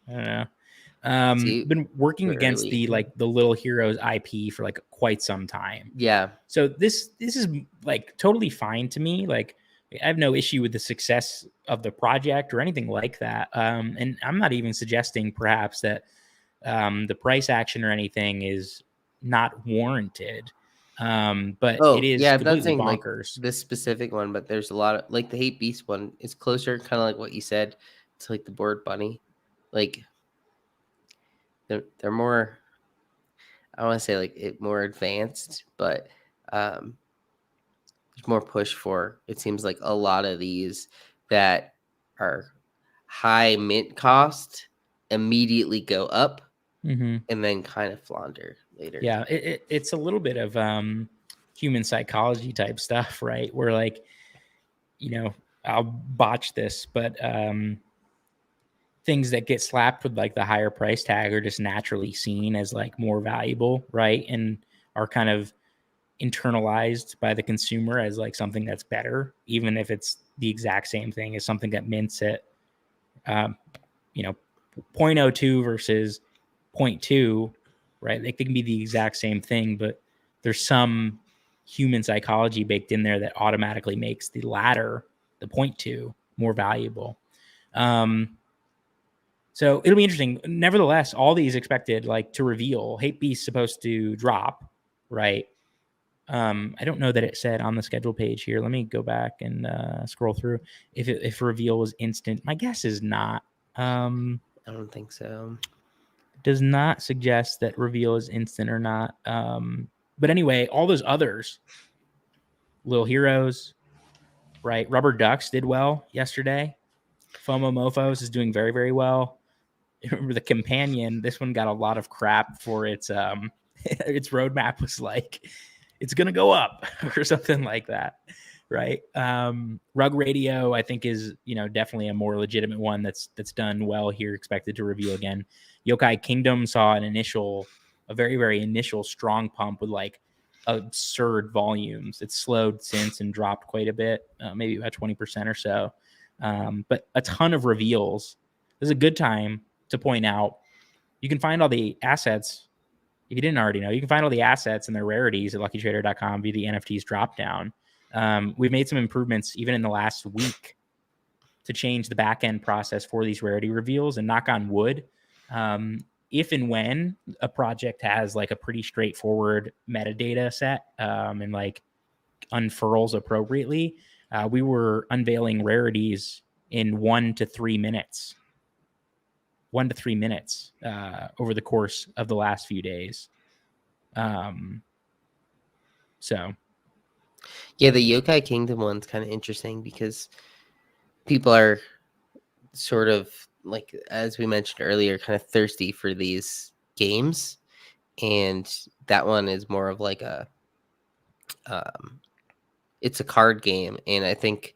don't know. Been working against the Little Heroes IP for like quite some time. Yeah. So this is like totally fine to me. Like I have no issue with the success of the project or anything like that. And I'm not even suggesting perhaps that the price action or anything is not warranted. But it is completely bonkers. Like this specific one, but there's a lot of like the Hate Beast one is closer, kind of like what you said, to like the Bored Bunny. Like they're more, I want to say like it more advanced, but there's more push for, it seems like a lot of these that are high mint cost immediately go up. Mm-hmm. And then kind of flounder later. Yeah, it's a little bit of human psychology type stuff, right? Where like, I'll botch this, but things that get slapped with like the higher price tag are just naturally seen as like more valuable, right? And are kind of internalized by the consumer as like something that's better, even if it's the exact same thing as something that mints at 0.02 versus 0.2, right? They can be the exact same thing, but there's some human psychology baked in there that automatically makes the latter, the 0.2, more valuable. So it'll be interesting. Nevertheless, all these expected like to reveal. Hate Beast supposed to drop, right? I don't know that it said on the schedule page here. Let me go back and scroll through. If reveal was instant, my guess is not. I don't think so. Does not suggest that reveal is instant or not. But anyway, all those others, Little Heroes, right? Rubber Ducks did well yesterday. FOMO MOFOS is doing very, very well. Remember the Companion, this one got a lot of crap for its its roadmap was like, it's going to go up or something like that, right? Rug Radio, I think, is definitely a more legitimate one that's done well here, expected to reveal again. Yokai Kingdom saw a very, very initial strong pump with like absurd volumes. It's slowed since and dropped quite a bit, maybe about 20% or so. But a ton of reveals. This is a good time to point out, you can find all the assets. If you didn't already know, you can find all the assets and their rarities at luckytrader.com via the NFTs dropdown. We've made some improvements even in the last week to change the back end process for these rarity reveals, and knock on wood. If and when a project has like a pretty straightforward metadata set and like unfurls appropriately, we were unveiling rarities in 1 to 3 minutes. 1 to 3 minutes over the course of the last few days. So Yeah, the Yokai Kingdom one's kind of interesting because people are sort of like, as we mentioned earlier, kind of thirsty for these games, and that one is more of like it's a card game, and I think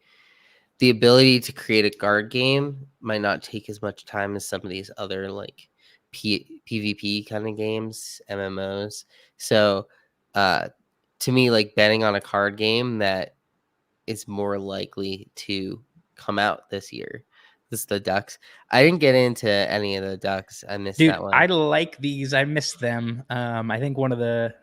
the ability to create a card game might not take as much time as some of these other like PvP kind of games, MMOs. So to me, like betting on a card game that is more likely to come out this year. This is the Ducks. I didn't get into any of the Ducks. I missed dude, that one. I like these. I missed them. I think one of the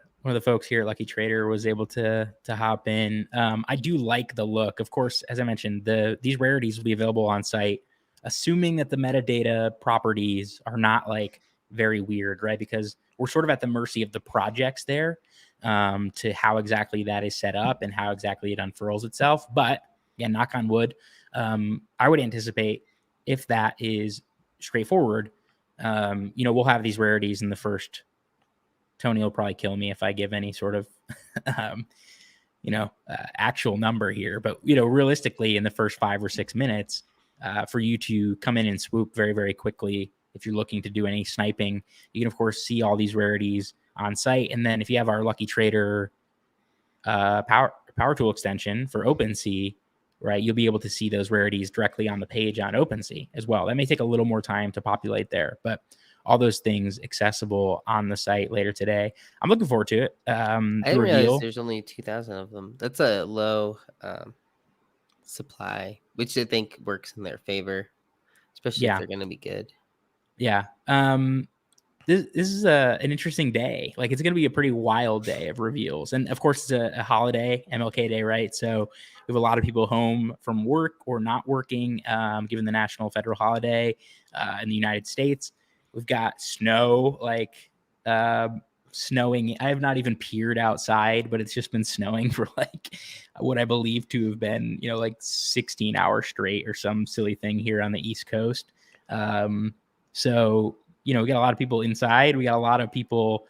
folks here at Lucky Trader was able to hop in. I do like the look. Of course, as I mentioned, these rarities will be available on site, assuming that the metadata properties are not like very weird, right? Because we're sort of at the mercy of the projects there, to how exactly that is set up and how exactly it unfurls itself. But yeah, knock on wood, I would anticipate if that is straightforward, we'll have these rarities in the first. Tony will probably kill me if I give any sort of, actual number here. But, realistically, in the first 5 or 6 minutes, for you to come in and swoop very, very quickly, if you're looking to do any sniping, you can, of course, see all these rarities on site. And then if you have our Lucky Trader power tool extension for OpenSea, right, you'll be able to see those rarities directly on the page on OpenSea as well. That may take a little more time to populate there, but all those things accessible on the site later today. I'm looking forward to it. I didn't realize there's only 2,000 of them. That's a low supply, which I think works in their favor, especially if they're going to be good. Yeah. This is an interesting day. Like, it's going to be a pretty wild day of reveals. And of course, it's a holiday, MLK Day, right? So we have a lot of people home from work or not working, given the national federal holiday in the United States. We've got snow, snowing. I have not even peered outside, but it's just been snowing for like what I believe to have been, like 16 hours straight or some silly thing here on the East Coast. So, we got a lot of people inside. We got a lot of people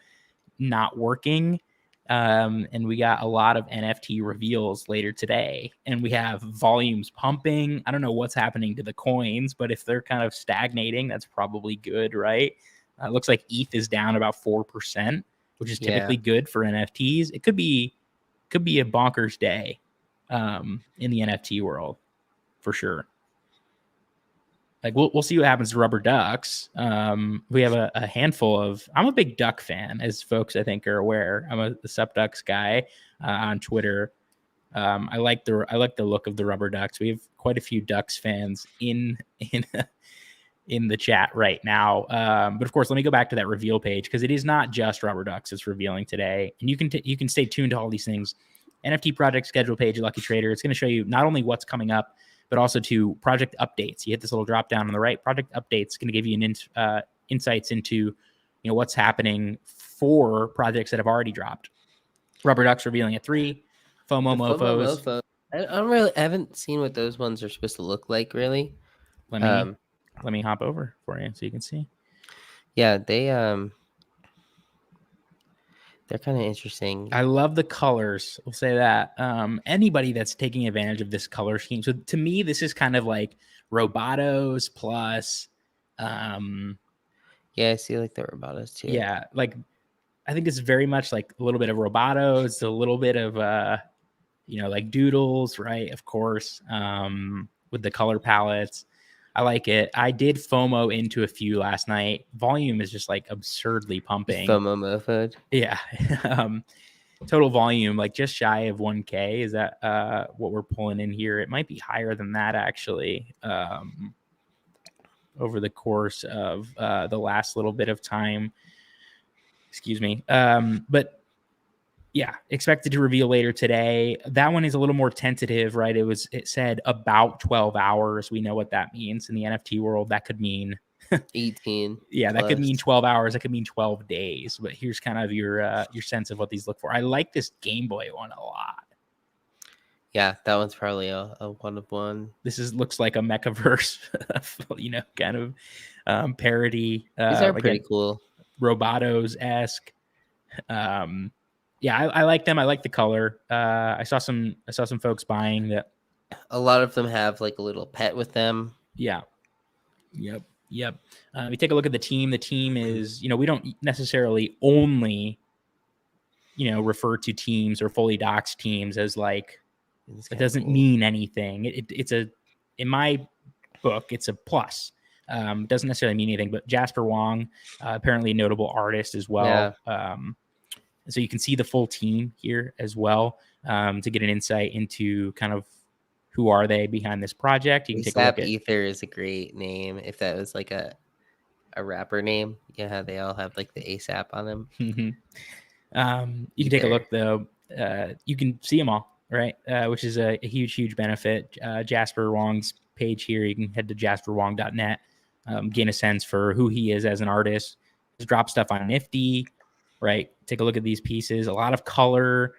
not working. And we got a lot of NFT reveals later today. And we have volumes pumping. I don't know what's happening to the coins, but if they're kind of stagnating, that's probably good, right? It looks like ETH is down about 4%, which is typically good for NFTs. It could be a bonkers day in the NFT world for sure. Like, we'll see what happens to Rubber Ducks. We have a handful of. I'm a big Duck fan, as folks I think are aware. I'm a Sup Ducks guy on Twitter. I like the look of the Rubber Ducks. We have quite a few Ducks fans in the chat right now. But of course, let me go back to that reveal page, because it is not just Rubber Ducks that's revealing today, and you can stay tuned to all these things. NFT project schedule page at Lucky Trader. It's going to show you not only what's coming up, but also to project updates. You hit this little drop down on the right. Project updates going to give you an insights into what's happening for projects that have already dropped. Rubber Ducks revealing at 3. FOMO MOFOS. I haven't seen what those ones are supposed to look like, really. Let me hop over for you so you can see. Yeah, they're kind of interesting. I love the colors. We'll say that. Anybody that's taking advantage of this color scheme. So to me, this is kind of like Robotos plus. Yeah, I see like the Robotos too. Yeah, like I think it's very much like a little bit of Robotos, a little bit of like Doodles, right? Of course, with the color palettes. I like it. I did FOMO into a few last night. Volume is just like absurdly pumping. FOMO MOFOs. Yeah. Total volume, like just shy of 1K. Is that what we're pulling in here? It might be higher than that, actually, over the course of the last little bit of time. Excuse me. But yeah, expected to reveal later today. That one is a little more tentative, right? It said about 12 hours. We know what that means in the NFT world. That could mean 18. Yeah, that could mean 12 hours. That could mean 12 days. But here's kind of your sense of what these look for. I like this Game Boy one a lot. Yeah, that one's probably a one of one. This looks like a mechaverse, kind of parody. These are pretty again, cool. Robotos-esque. Yeah, I like them. I like the color. I saw some folks buying that. A lot of them have like a little pet with them. Yeah. Yep. We take a look at the team. The team is, we don't necessarily only, refer to teams or fully doxed teams as like, it doesn't mean anything. It's in my book, it's a plus. Doesn't necessarily mean anything, but Jasper Wong, apparently a notable artist as well. Yeah. So you can see the full team here as well, to get an insight into kind of who are they behind this project. You can take a look at Ether is a great name. If that was like a rapper name, yeah, they all have like the ASAP on them. You can take a look though. You can see them all, right? Which is a huge benefit. Jasper Wong's page here. You can head to jasperwong.net, gain a sense for who he is as an artist. Just drop stuff on Nifty, right? Take a look at these pieces. A lot of color.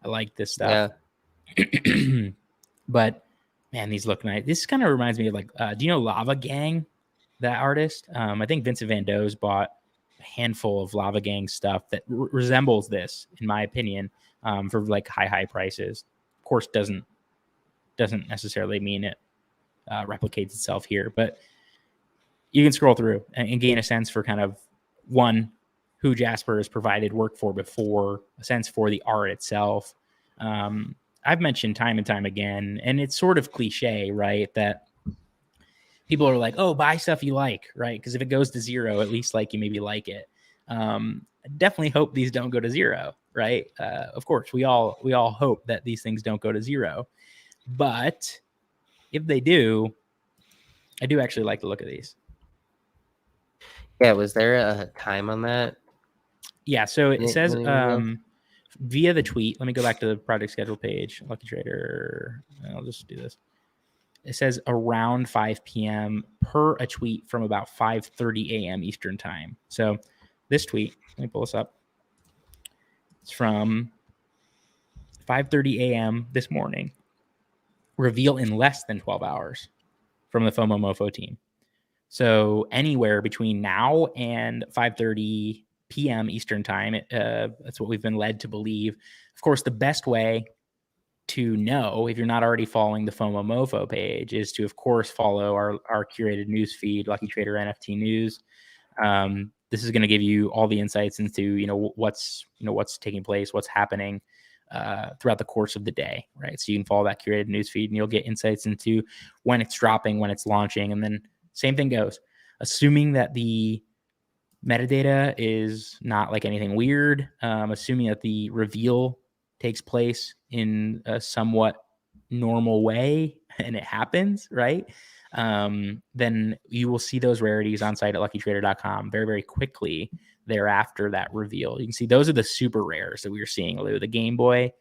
I like this stuff. Yeah. But man, these look nice. This kind of reminds me of like, do you know Lava Gang, that artist? I think Vincent Van Doe's bought a handful of Lava Gang stuff that resembles this, in my opinion, for like high prices. Of course, doesn't necessarily mean it replicates itself here, but you can scroll through and gain a sense for kind of one, who Jasper has provided work for before, a sense for the art itself. I've mentioned time and time again, and it's sort of cliche, right? That people are like, oh, buy stuff you like, right? Because if it goes to zero, at least like you maybe like it. I definitely hope these don't go to zero, right? Of course, we all hope that these things don't go to zero. But if they do, I do actually like the look of these. Yeah, was there a time on that? Yeah, so it says via the tweet. Let me go back to the project schedule page. Lucky Trader. I'll just do this. It says around 5 p.m. per a tweet from about 5:30 a.m. Eastern time. So this tweet, let me pull this up. It's from 5:30 a.m. this morning. Reveal in less than 12 hours from the FOMO MOFO team. So anywhere between now and 5:30 p.m. Eastern time, that's what we've been led to believe. Of course, the best way to know, if you're not already following the FOMO MOFO page, is to, of course, follow our curated news feed, Lucky Trader NFT News. This is going to give you all the insights into what's taking place, what's happening throughout the course of the day, right? So you can follow that curated news feed, and you'll get insights into when it's dropping, when it's launching, and then same thing goes. Assuming that the metadata is not like anything weird, assuming that the reveal takes place in a somewhat normal way and it happens, right? Then you will see those rarities on site at luckytrader.com very, very quickly thereafter that reveal. You can see those are the super rares that we were seeing, Lou, the Game Boy,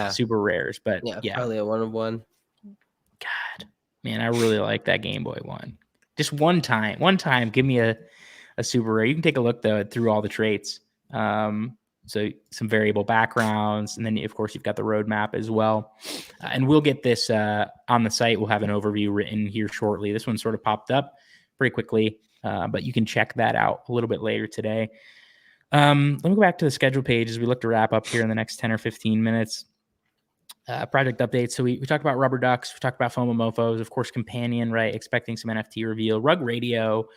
super rares. But yeah, probably a one of one. God, man, I really like that Game Boy one. Just one time, give me a super rare. You can take a look though through all the traits. So some variable backgrounds, and then of course you've got the roadmap as well. And we'll get this on the site. We'll have an overview written here shortly. This one sort of popped up pretty quickly, but you can check that out a little bit later today. Let me go back to the schedule page as we look to wrap up here in the next 10 or 15 minutes. Project updates. So we talked about Rubber Ducks. We talked about FOMO MOFOs, of course, Companion, right? Expecting some NFT reveal. Rug Radio,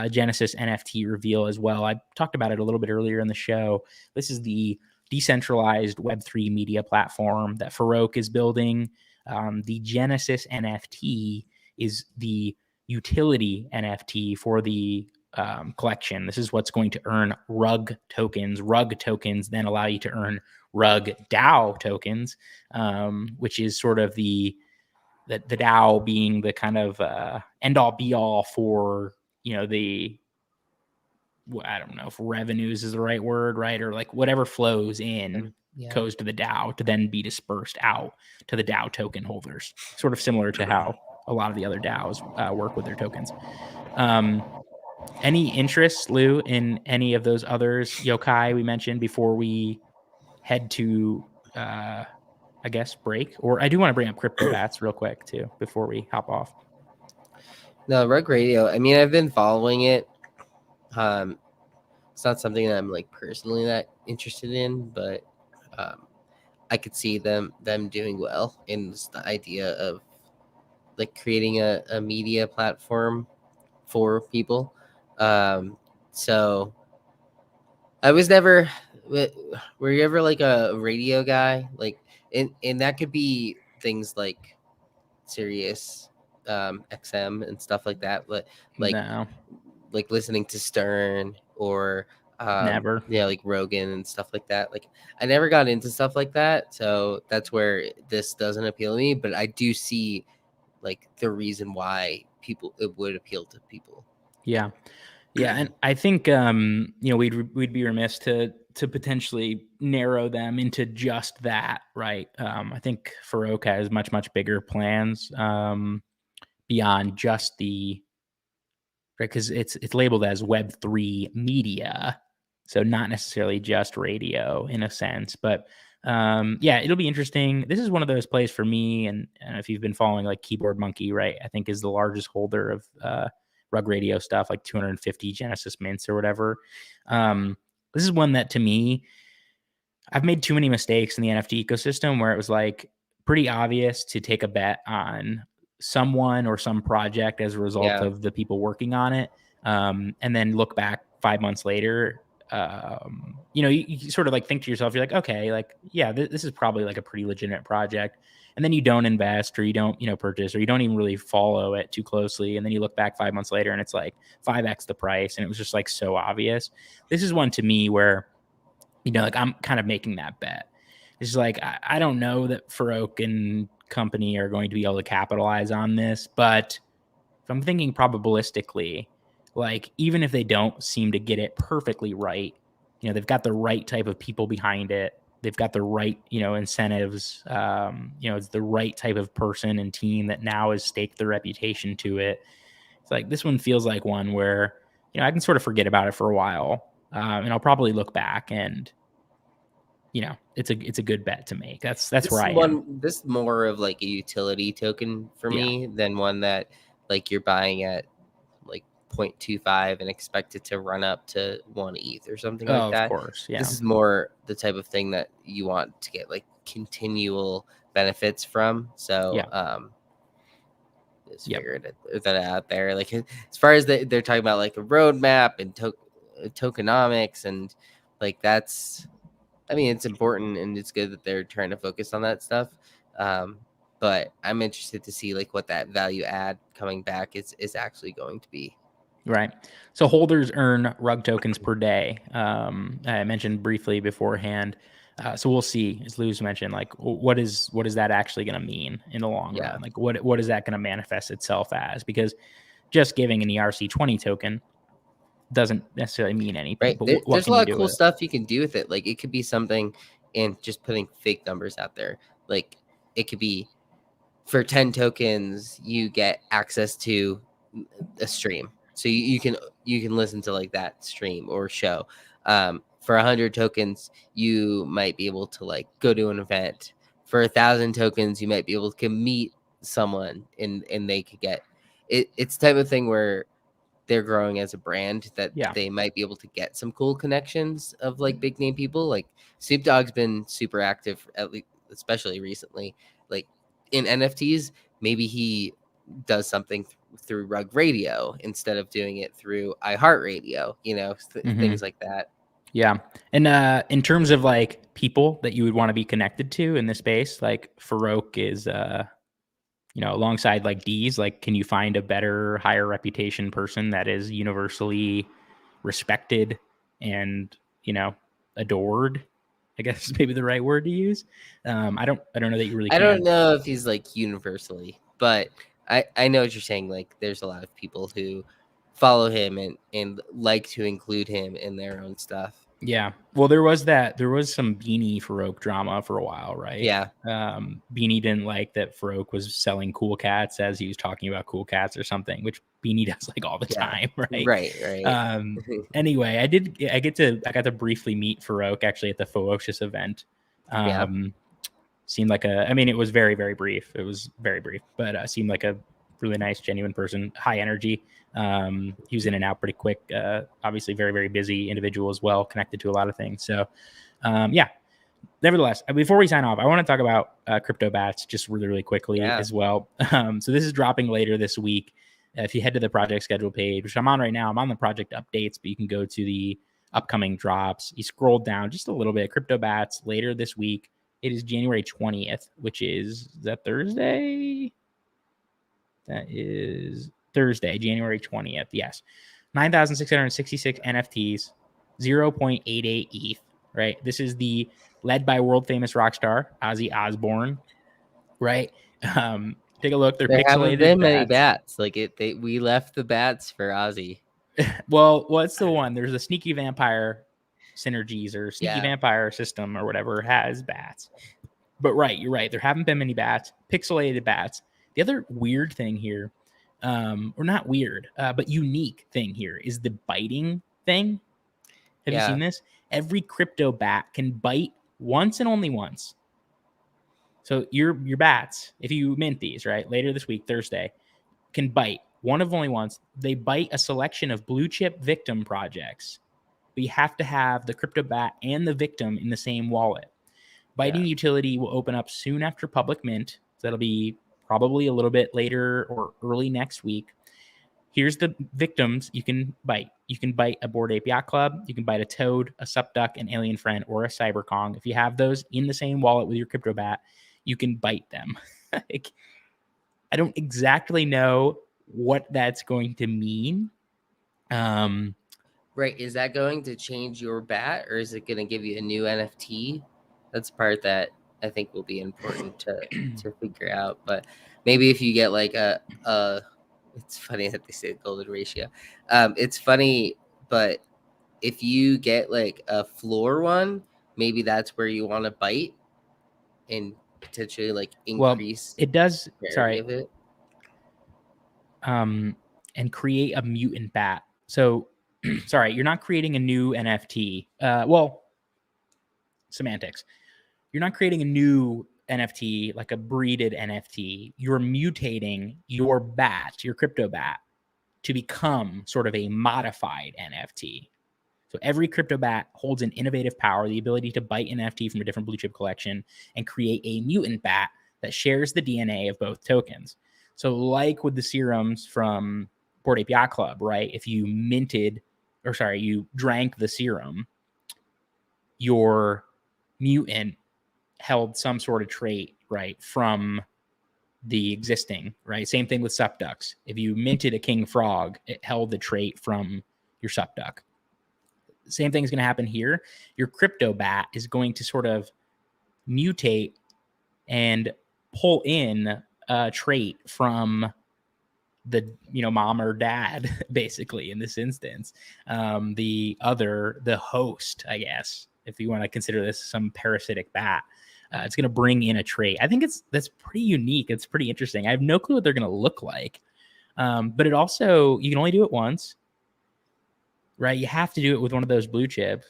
Genesis NFT reveal as well. I talked about it a little bit earlier in the show. This is the decentralized Web3 media platform that Farouk is building. The Genesis NFT is the utility NFT for the collection. This is what's going to earn rug tokens. Rug tokens then allow you to earn rug DAO tokens, which is sort of the DAO being the kind of end all be all for, I don't know if revenues is the right word, right? Or like whatever flows in goes to the DAO to then be dispersed out to the DAO token holders, sort of similar to how a lot of the other DAOs work with their tokens. Any interest, Lou, in any of those others? Yokai we mentioned before we head to I guess, break. Or I do want to bring up CryptoBatz real quick too before we hop off. No, Rug Radio. I mean, I've been following it. It's not something that I'm like personally that interested in, but I could see them doing well in the idea of like creating a media platform for people. So I was never. Were you ever like a radio guy? Like, and that could be things like Sirius, XM and stuff like that. But like No, listening to Stern or never. like Rogan and stuff like that. Like I never got into stuff like that, so that's where this doesn't appeal to me. But I do see like the reason why it would appeal to people. Yeah. Yeah, and I think we'd be remiss to potentially narrow them into just that, right? I think Farouk has much bigger plans beyond just the, right, because it's labeled as Web3 media, so not necessarily just radio in a sense, but yeah, it'll be interesting. This is one of those plays for me, and if you've been following like Keyboard Monkey, right, I think is the largest holder of Rug Radio stuff, like 250 Genesis mints or whatever. This is one that to me, I've made too many mistakes in the NFT ecosystem where it was like pretty obvious to take a bet on someone or some project as a result of the people working on it. And then look back 5 months later, you sort of like think to yourself, you're like, okay, like, yeah, this is probably like a pretty legitimate project. And then you don't invest or you don't, purchase, or you don't even really follow it too closely. And then you look back 5 months later and it's like 5x the price. And it was just like so obvious. This is one to me where, like I'm kind of making that bet. It's like, I don't know that Farouk and company are going to be able to capitalize on this, but if I'm thinking probabilistically, like even if they don't seem to get it perfectly right, they've got the right type of people behind it. They've got the right, incentives. It's the right type of person and team that now has staked their reputation to it. It's like this one feels like one where, I can sort of forget about it for a while, and I'll probably look back and, it's a good bet to make. That's where I am. This is more of like a utility token for me than one that like you're buying at like 0.25 and expect it to run up to 1 ETH or something like that. Of course, yeah. This is more the type of thing that you want to get like continual benefits from. So just figured that out there. Like as far as they're talking about like a roadmap and tokenomics and like that's, I mean, it's important and it's good that they're trying to focus on that stuff. But I'm interested to see like what that value add coming back is actually going to be. Right. So holders earn rug tokens per day. I mentioned briefly beforehand. So we'll see, as Lou's mentioned, like what is that actually going to mean in the long run? Like what is that going to manifest itself as? Because just giving an ERC20 token doesn't necessarily mean anything. Right. But There's a lot of cool stuff you can do with it. Like it could be something, and just putting fake numbers out there. Like it could be for 10 tokens, you get access to a stream. So you can listen to like that stream or show. For 100 tokens, you might be able to like go to an event. For 1,000 tokens, you might be able to meet someone and they could get it. It's the type of thing where they're growing as a brand that they might be able to get some cool connections of like big name people. Like Snoop Dogg's been super active, at least, especially recently, like in NFTs. Maybe he does something through Rug Radio instead of doing it through iHeartRadio, things like that. Yeah. And in terms of like people that you would want to be connected to in this space, like Farouk is, alongside like D's, like, can you find a better, higher reputation person that is universally respected and, adored? I guess is maybe the right word to use. I don't know that you really can. I don't know if he's like universally, but I know what you're saying. Like there's a lot of people who follow him and like to include him in their own stuff. Yeah. Well, there was some Beanie Farouk drama for a while, right? Yeah. Beanie didn't like that Farouk was selling cool cats as he was talking about cool cats or something, which Beanie does like all the time, right? Right. Anyway, I got to briefly meet Farouk actually at the Ferocious event. Seemed like it was very, very brief. It was very brief, but seemed like a really nice, genuine person, high energy. He was in and out pretty quick. Obviously very, very busy individual as well, connected to a lot of things. So yeah, nevertheless, before we sign off, I want to talk about CryptoBatz just really, really quickly as well. So this is dropping later this week. If you head to the project schedule page, which I'm on right now, I'm on the project updates, but you can go to the upcoming drops. You scroll down just a little bit. CryptoBatz later this week. It is January 20th, which is that Thursday? That is Thursday, January 20th. Yes. 9,666 NFTs, 0.88 ETH, right? This is the led by world famous rock star Ozzy Osbourne, right? Take a look. They're There haven't pixelated been many bats. bats. Like we left the bats for Ozzy. Well, what's the one? There's a Sneaky Vampire Synergies or Sneaky Vampire System or whatever has bats. But right, you're right. There haven't been many bats, pixelated bats. The other weird thing here, or not weird, but unique thing here is the biting thing. Have you seen this? Every crypto bat can bite once and only once. So your bats, if you mint these, right, later this week, Thursday, can bite one of only once. They bite a selection of blue chip victim projects. But you have to have the crypto bat and the victim in the same wallet. Biting utility will open up soon after public mint. So that'll be probably a little bit later or early next week. Here's the victims you can bite. You can bite a Bored Ape Yacht Club. You can bite a Toad, a Supduck, an Alien Friend, or a Cyberkong. If you have those in the same wallet with your crypto bat, you can bite them. I don't exactly know what that's going to mean. Right. Is that going to change your bat, or is it going to give you a new NFT? That's the part that I think will be important to figure out. But maybe if you get like it's funny that they say golden ratio. It's funny, but if you get like a floor one, maybe that's where you want to bite and potentially like increase. It does. Sorry. Of it. And create a mutant bat. So, sorry, you're not creating a new NFT. Semantics. You're not creating a new NFT, like a breeded NFT. You're mutating your bat, your crypto bat, to become sort of a modified NFT. So every crypto bat holds an innovative power, the ability to bite an NFT from a different blue chip collection and create a mutant bat that shares the DNA of both tokens. So like with the serums from Bored Ape Yacht Club, right? If you you drank the serum, your mutant held some sort of trait, right, from the existing, right? Same thing with Supducks. If you minted a King Frog, it held the trait from your Supduck. Same thing is going to happen here. Your crypto bat is going to sort of mutate and pull in a trait from the mom or dad, basically in this instance. The host, I guess, if you want to consider this some parasitic bat, it's going to bring in a trait. I think that's pretty unique. It's pretty interesting. I have no clue what they're going to look like. But it also, you can only do it once, right? You have to do it with one of those blue chips.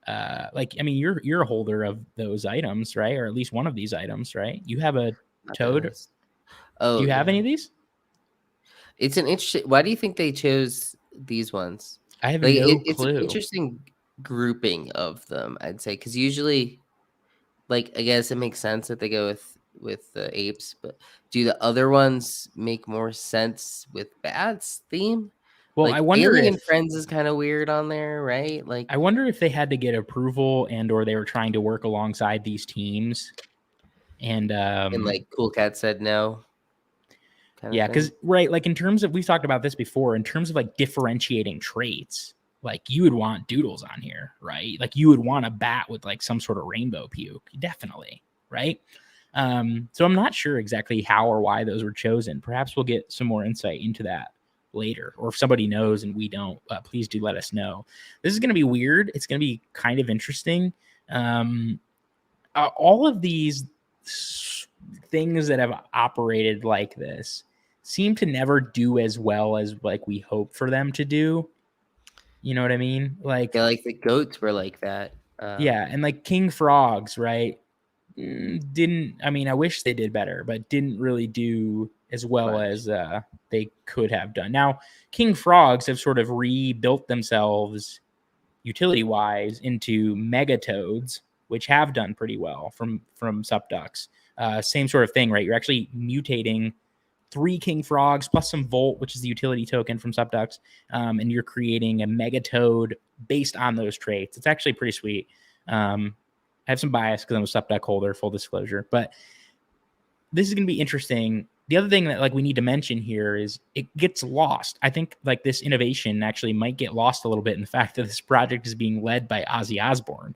You're a holder of those items, right? Or at least one of these items, right? You have a Toad. Oh, do you have any of these? It's an interesting. Why do you think they chose these ones? I have no clue. It's an interesting grouping of them, I'd say, because usually, I guess it makes sense that they go with the apes, but do the other ones make more sense with bats theme? Well, I wonder Alien Friends is kind of weird on there, right? I wonder if they had to get approval or they were trying to work alongside these teams, and Cool Cat said no. Yeah, because right, in terms of, we've talked about this before, in terms of differentiating traits, you would want doodles on here, right? You would want a bat with some sort of rainbow puke, definitely, right? So I'm not sure exactly how or why those were chosen. Perhaps we'll get some more insight into that later, or if somebody knows and we don't, please do let us know. This is going to be weird. It's going to be kind of interesting. All of these things that have operated like this seem to never do as well as we hope for them to do. You know what I mean? The goats were like that. Yeah, and King Frogs, right? didn't. I mean, I wish they did better, but didn't really do as well as they could have done. Now, King Frogs have sort of rebuilt themselves utility-wise into megatoads, which have done pretty well from Subducks. Same sort of thing, right? You're actually mutating 3 King Frogs plus some Volt, which is the utility token from Subducks, and you're creating a megatoad based on those traits. It's actually pretty sweet. I have some bias because I'm a Subduck holder, full disclosure, but this is going to be interesting. The other thing that like we need to mention here is it gets lost. I think like this innovation actually might get lost a little bit in the fact that this project is being led by Ozzy Osbourne,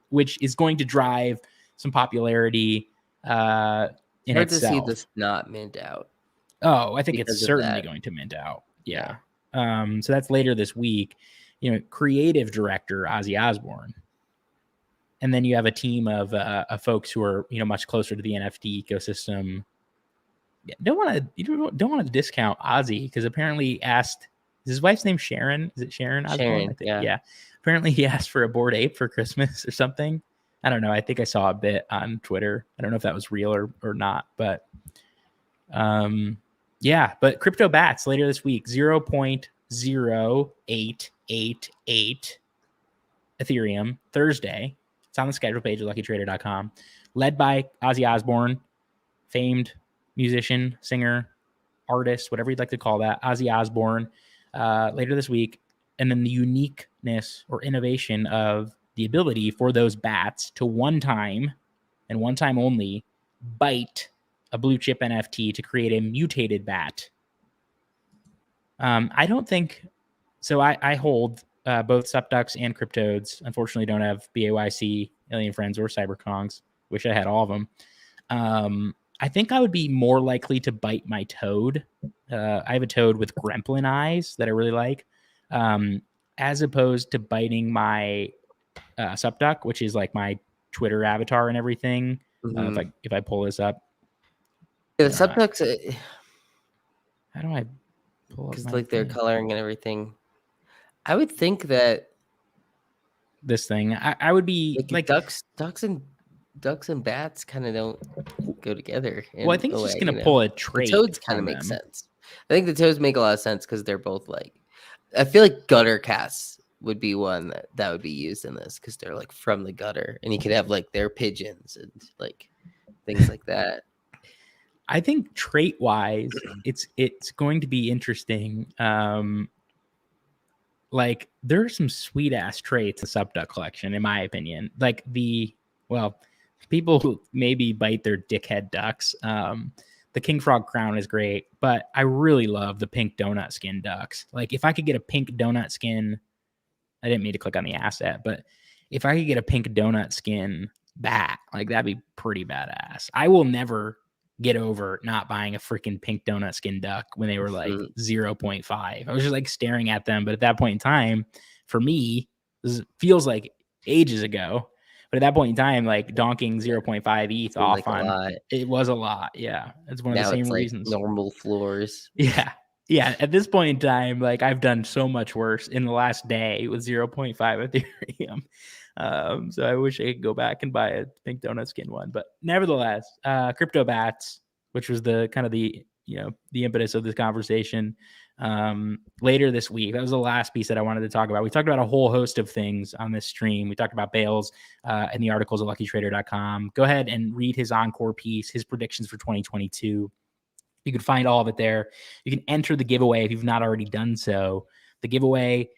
which is going to drive some popularity in Hard itself. to see this not mint out. Oh, I think it's certainly going to mint out. Yeah. So that's later this week. Creative director Ozzy Osbourne. And then you have a team of folks who are, much closer to the NFT ecosystem. Don't want to discount Ozzy because apparently asked. Is his wife's name Sharon? Is it Sharon Osbourne? Sharon, I think. Yeah. Apparently he asked for a Bored Ape for Christmas or something. I don't know. I think I saw a bit on Twitter. I don't know if that was real or not, but yeah. But CryptoBatz later this week, 0.0888 Ethereum Thursday. It's on the schedule page at luckytrader.com. Led by Ozzy Osbourne, famed musician, singer, artist, whatever you'd like to call that, Ozzy Osbourne, later this week. And then the uniqueness or innovation of the ability for those bats to one time and one time only bite a blue chip NFT to create a mutated bat. I don't think so. I hold both Subducks and Cryptodes. Unfortunately, don't have BAYC, Alien Friends, or Cyberkongs. Wish I had all of them. I think I would be more likely to bite my toad. I have a toad with Gremlin eyes that I really like, as opposed to biting my Subduck, which is like my Twitter avatar and everything. If I pull this up, the Subducks. How do I pull up? Because like their coloring and everything. I would think that this thing, I would be like ducks and bats kind of don't go together. Well, I think it's just going to pull a trait. The toads kind of make sense. I think the toads make a lot of sense because they're both like, I feel like gutter cats would be one that would be used in this because they're like from the gutter, and you could have like their pigeons and like things like that. I think trait wise, it's going to be interesting. Like there are some sweet ass traits in Subduck collection, in my opinion. Like people who maybe bite their dickhead ducks. The King Frog crown is great, but I really love the pink donut skin ducks. Like if I could get a pink donut skin, I didn't mean to click on the asset, but if I could get a pink donut skin bat, like that'd be pretty badass. I will never get over not buying a freaking pink donut skin duck when they were like 0.5. I was just like staring at them. But at that point in time, for me, this feels like ages ago. But at that point in time, like donking 0.5 ETH off on it was a lot. Yeah. It's one of the same reasons. Normal floors. Yeah. Yeah. At this point in time, like I've done so much worse in the last day with 0.5 Ethereum. So I wish I could go back and buy a pink donut skin one, but nevertheless, CryptoBatz, which was the kind of the impetus of this conversation, later this week. That was the last piece that I wanted to talk about. We talked about a whole host of things on this stream. We talked about Bales and the articles at luckytrader.com. Go ahead and read his encore piece, his predictions for 2022. You can find all of it there. You can enter the giveaway if you've not already done so. The giveaway,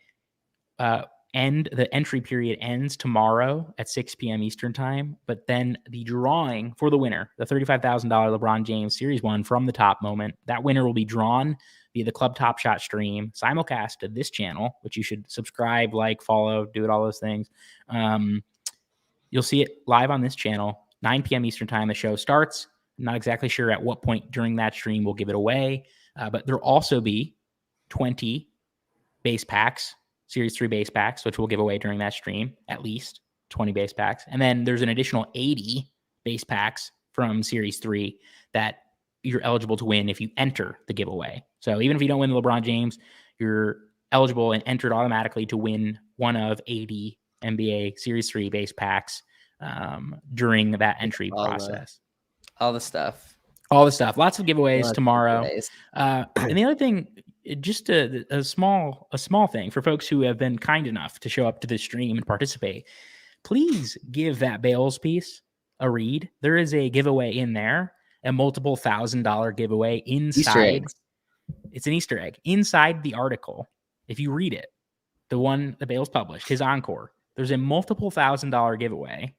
the entry period ends tomorrow at 6 p.m. Eastern time, but then the drawing for the winner, the $35,000 LeBron James Series 1 from the top moment, that winner will be drawn via the Club Top Shot stream, simulcast to this channel, which you should subscribe, like, follow, do it, all those things. You'll see it live on this channel, 9 p.m. Eastern time. The show starts. I'm not exactly sure at what point during that stream we'll give it away, but there'll also be 20 base packs, Series 3 base packs, which we'll give away during that stream, at least 20 base packs. And then there's an additional 80 base packs from Series 3 that you're eligible to win if you enter the giveaway. So even if you don't win the LeBron James, you're eligible and entered automatically to win one of 80 NBA Series 3 base packs during that entry All the- process. All the stuff. All the stuff. Lots of giveaways Lots of tomorrow. giveaways. And the other thing, just a small thing for folks who have been kind enough to show up to the stream and participate. Please give that Bales piece a read. There is a giveaway in there, a multiple $1,000 giveaway inside. Easter eggs. It's an Easter egg inside the article. If you read it, the one that Bales published, his encore, there's a multiple $1,000 giveaway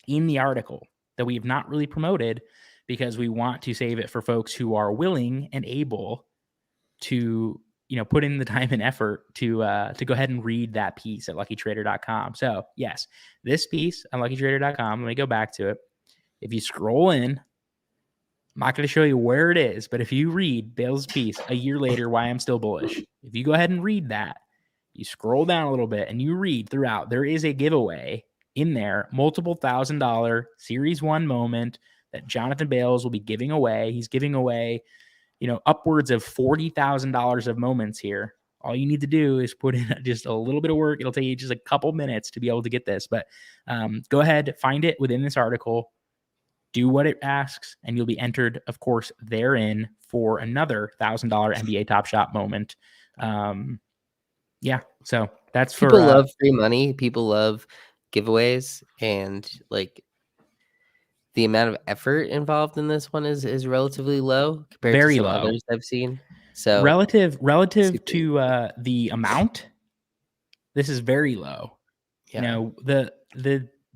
in the article that we have not really promoted because we want to save it for folks who are willing and able to, put in the time and effort to go ahead and read that piece at luckytrader.com. So yes, this piece on luckytrader.com, let me go back to it. If you scroll in, I'm not going to show you where it is, but if you read Bales' piece a year later, Why I'm Still Bullish, if you go ahead and read that, you scroll down a little bit and you read throughout, there is a giveaway in there, multiple $1,000 series 1 moment that Jonathan Bales will be giving away. He's giving away, upwards of $40,000 of moments here. All you need to do is put in just a little bit of work. It'll take you just a couple minutes to be able to get this, but go ahead, find it within this article, do what it asks, and you'll be entered, of course, therein for another $1,000 NBA Top Shot moment. So that's for people love free money. People love giveaways, and the amount of effort involved in this one is relatively low compared Very to some low. others I've seen. So relative to the amount, this is very low. yeah. The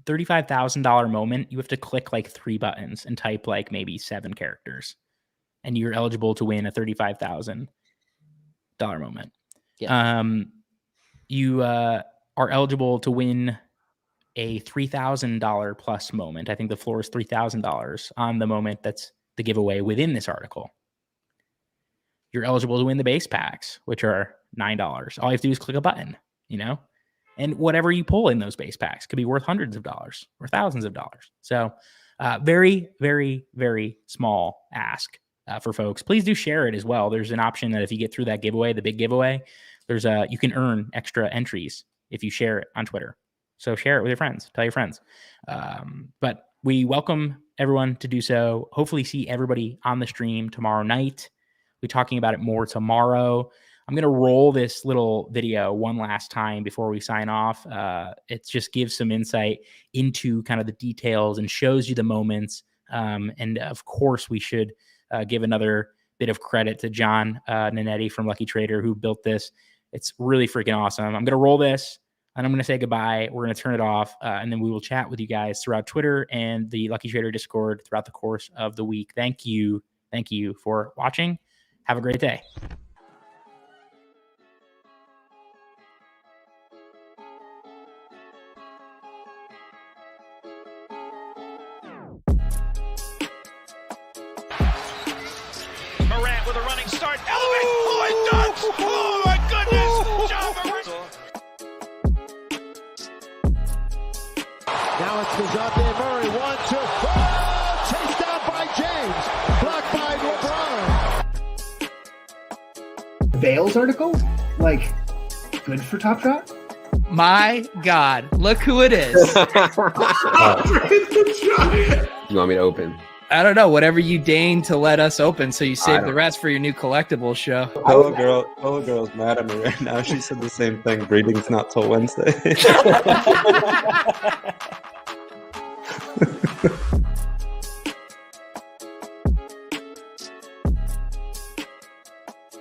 $35,000 moment, you have to click 3 buttons and type maybe 7 characters, and you're eligible to win a $35,000 moment. Yeah. You are eligible to win a $3,000 plus moment. I think the floor is $3,000 on the moment that's the giveaway within this article. You're eligible to win the base packs, which are $9. All you have to do is click a button, and whatever you pull in those base packs could be worth hundreds of dollars or thousands of dollars. So very, very, very small ask for folks. Please do share it as well. There's an option that if you get through that giveaway, the big giveaway, you can earn extra entries if you share it on Twitter. So share it with your friends. Tell your friends. But we welcome everyone to do so. Hopefully see everybody on the stream tomorrow night. We'll be talking about it more tomorrow. I'm going to roll this little video one last time before we sign off. It just gives some insight into kind of the details and shows you the moments. And of course, we should give another bit of credit to John Nanetti from Lucky Trader who built this. It's really freaking awesome. I'm going to roll this and I'm going to say goodbye. We're going to turn it off and then we will chat with you guys throughout Twitter and the Lucky Trader Discord throughout the course of the week. Thank you. Thank you for watching. Have a great day. Morant with a running start. Elevate. Oh, and dunks. Oh, my goodness. John Now it's DeJounte Murray. 1-2. Oh, chased down by James. Blocked by LeBron. Bales article? Good for Top Shot? My God, look who it is. You want me to open? I don't know, whatever you deign to let us open so you save the rest for your new collectibles show. Hello girl's mad at me right now. She said the same thing. Breeding's not till Wednesday.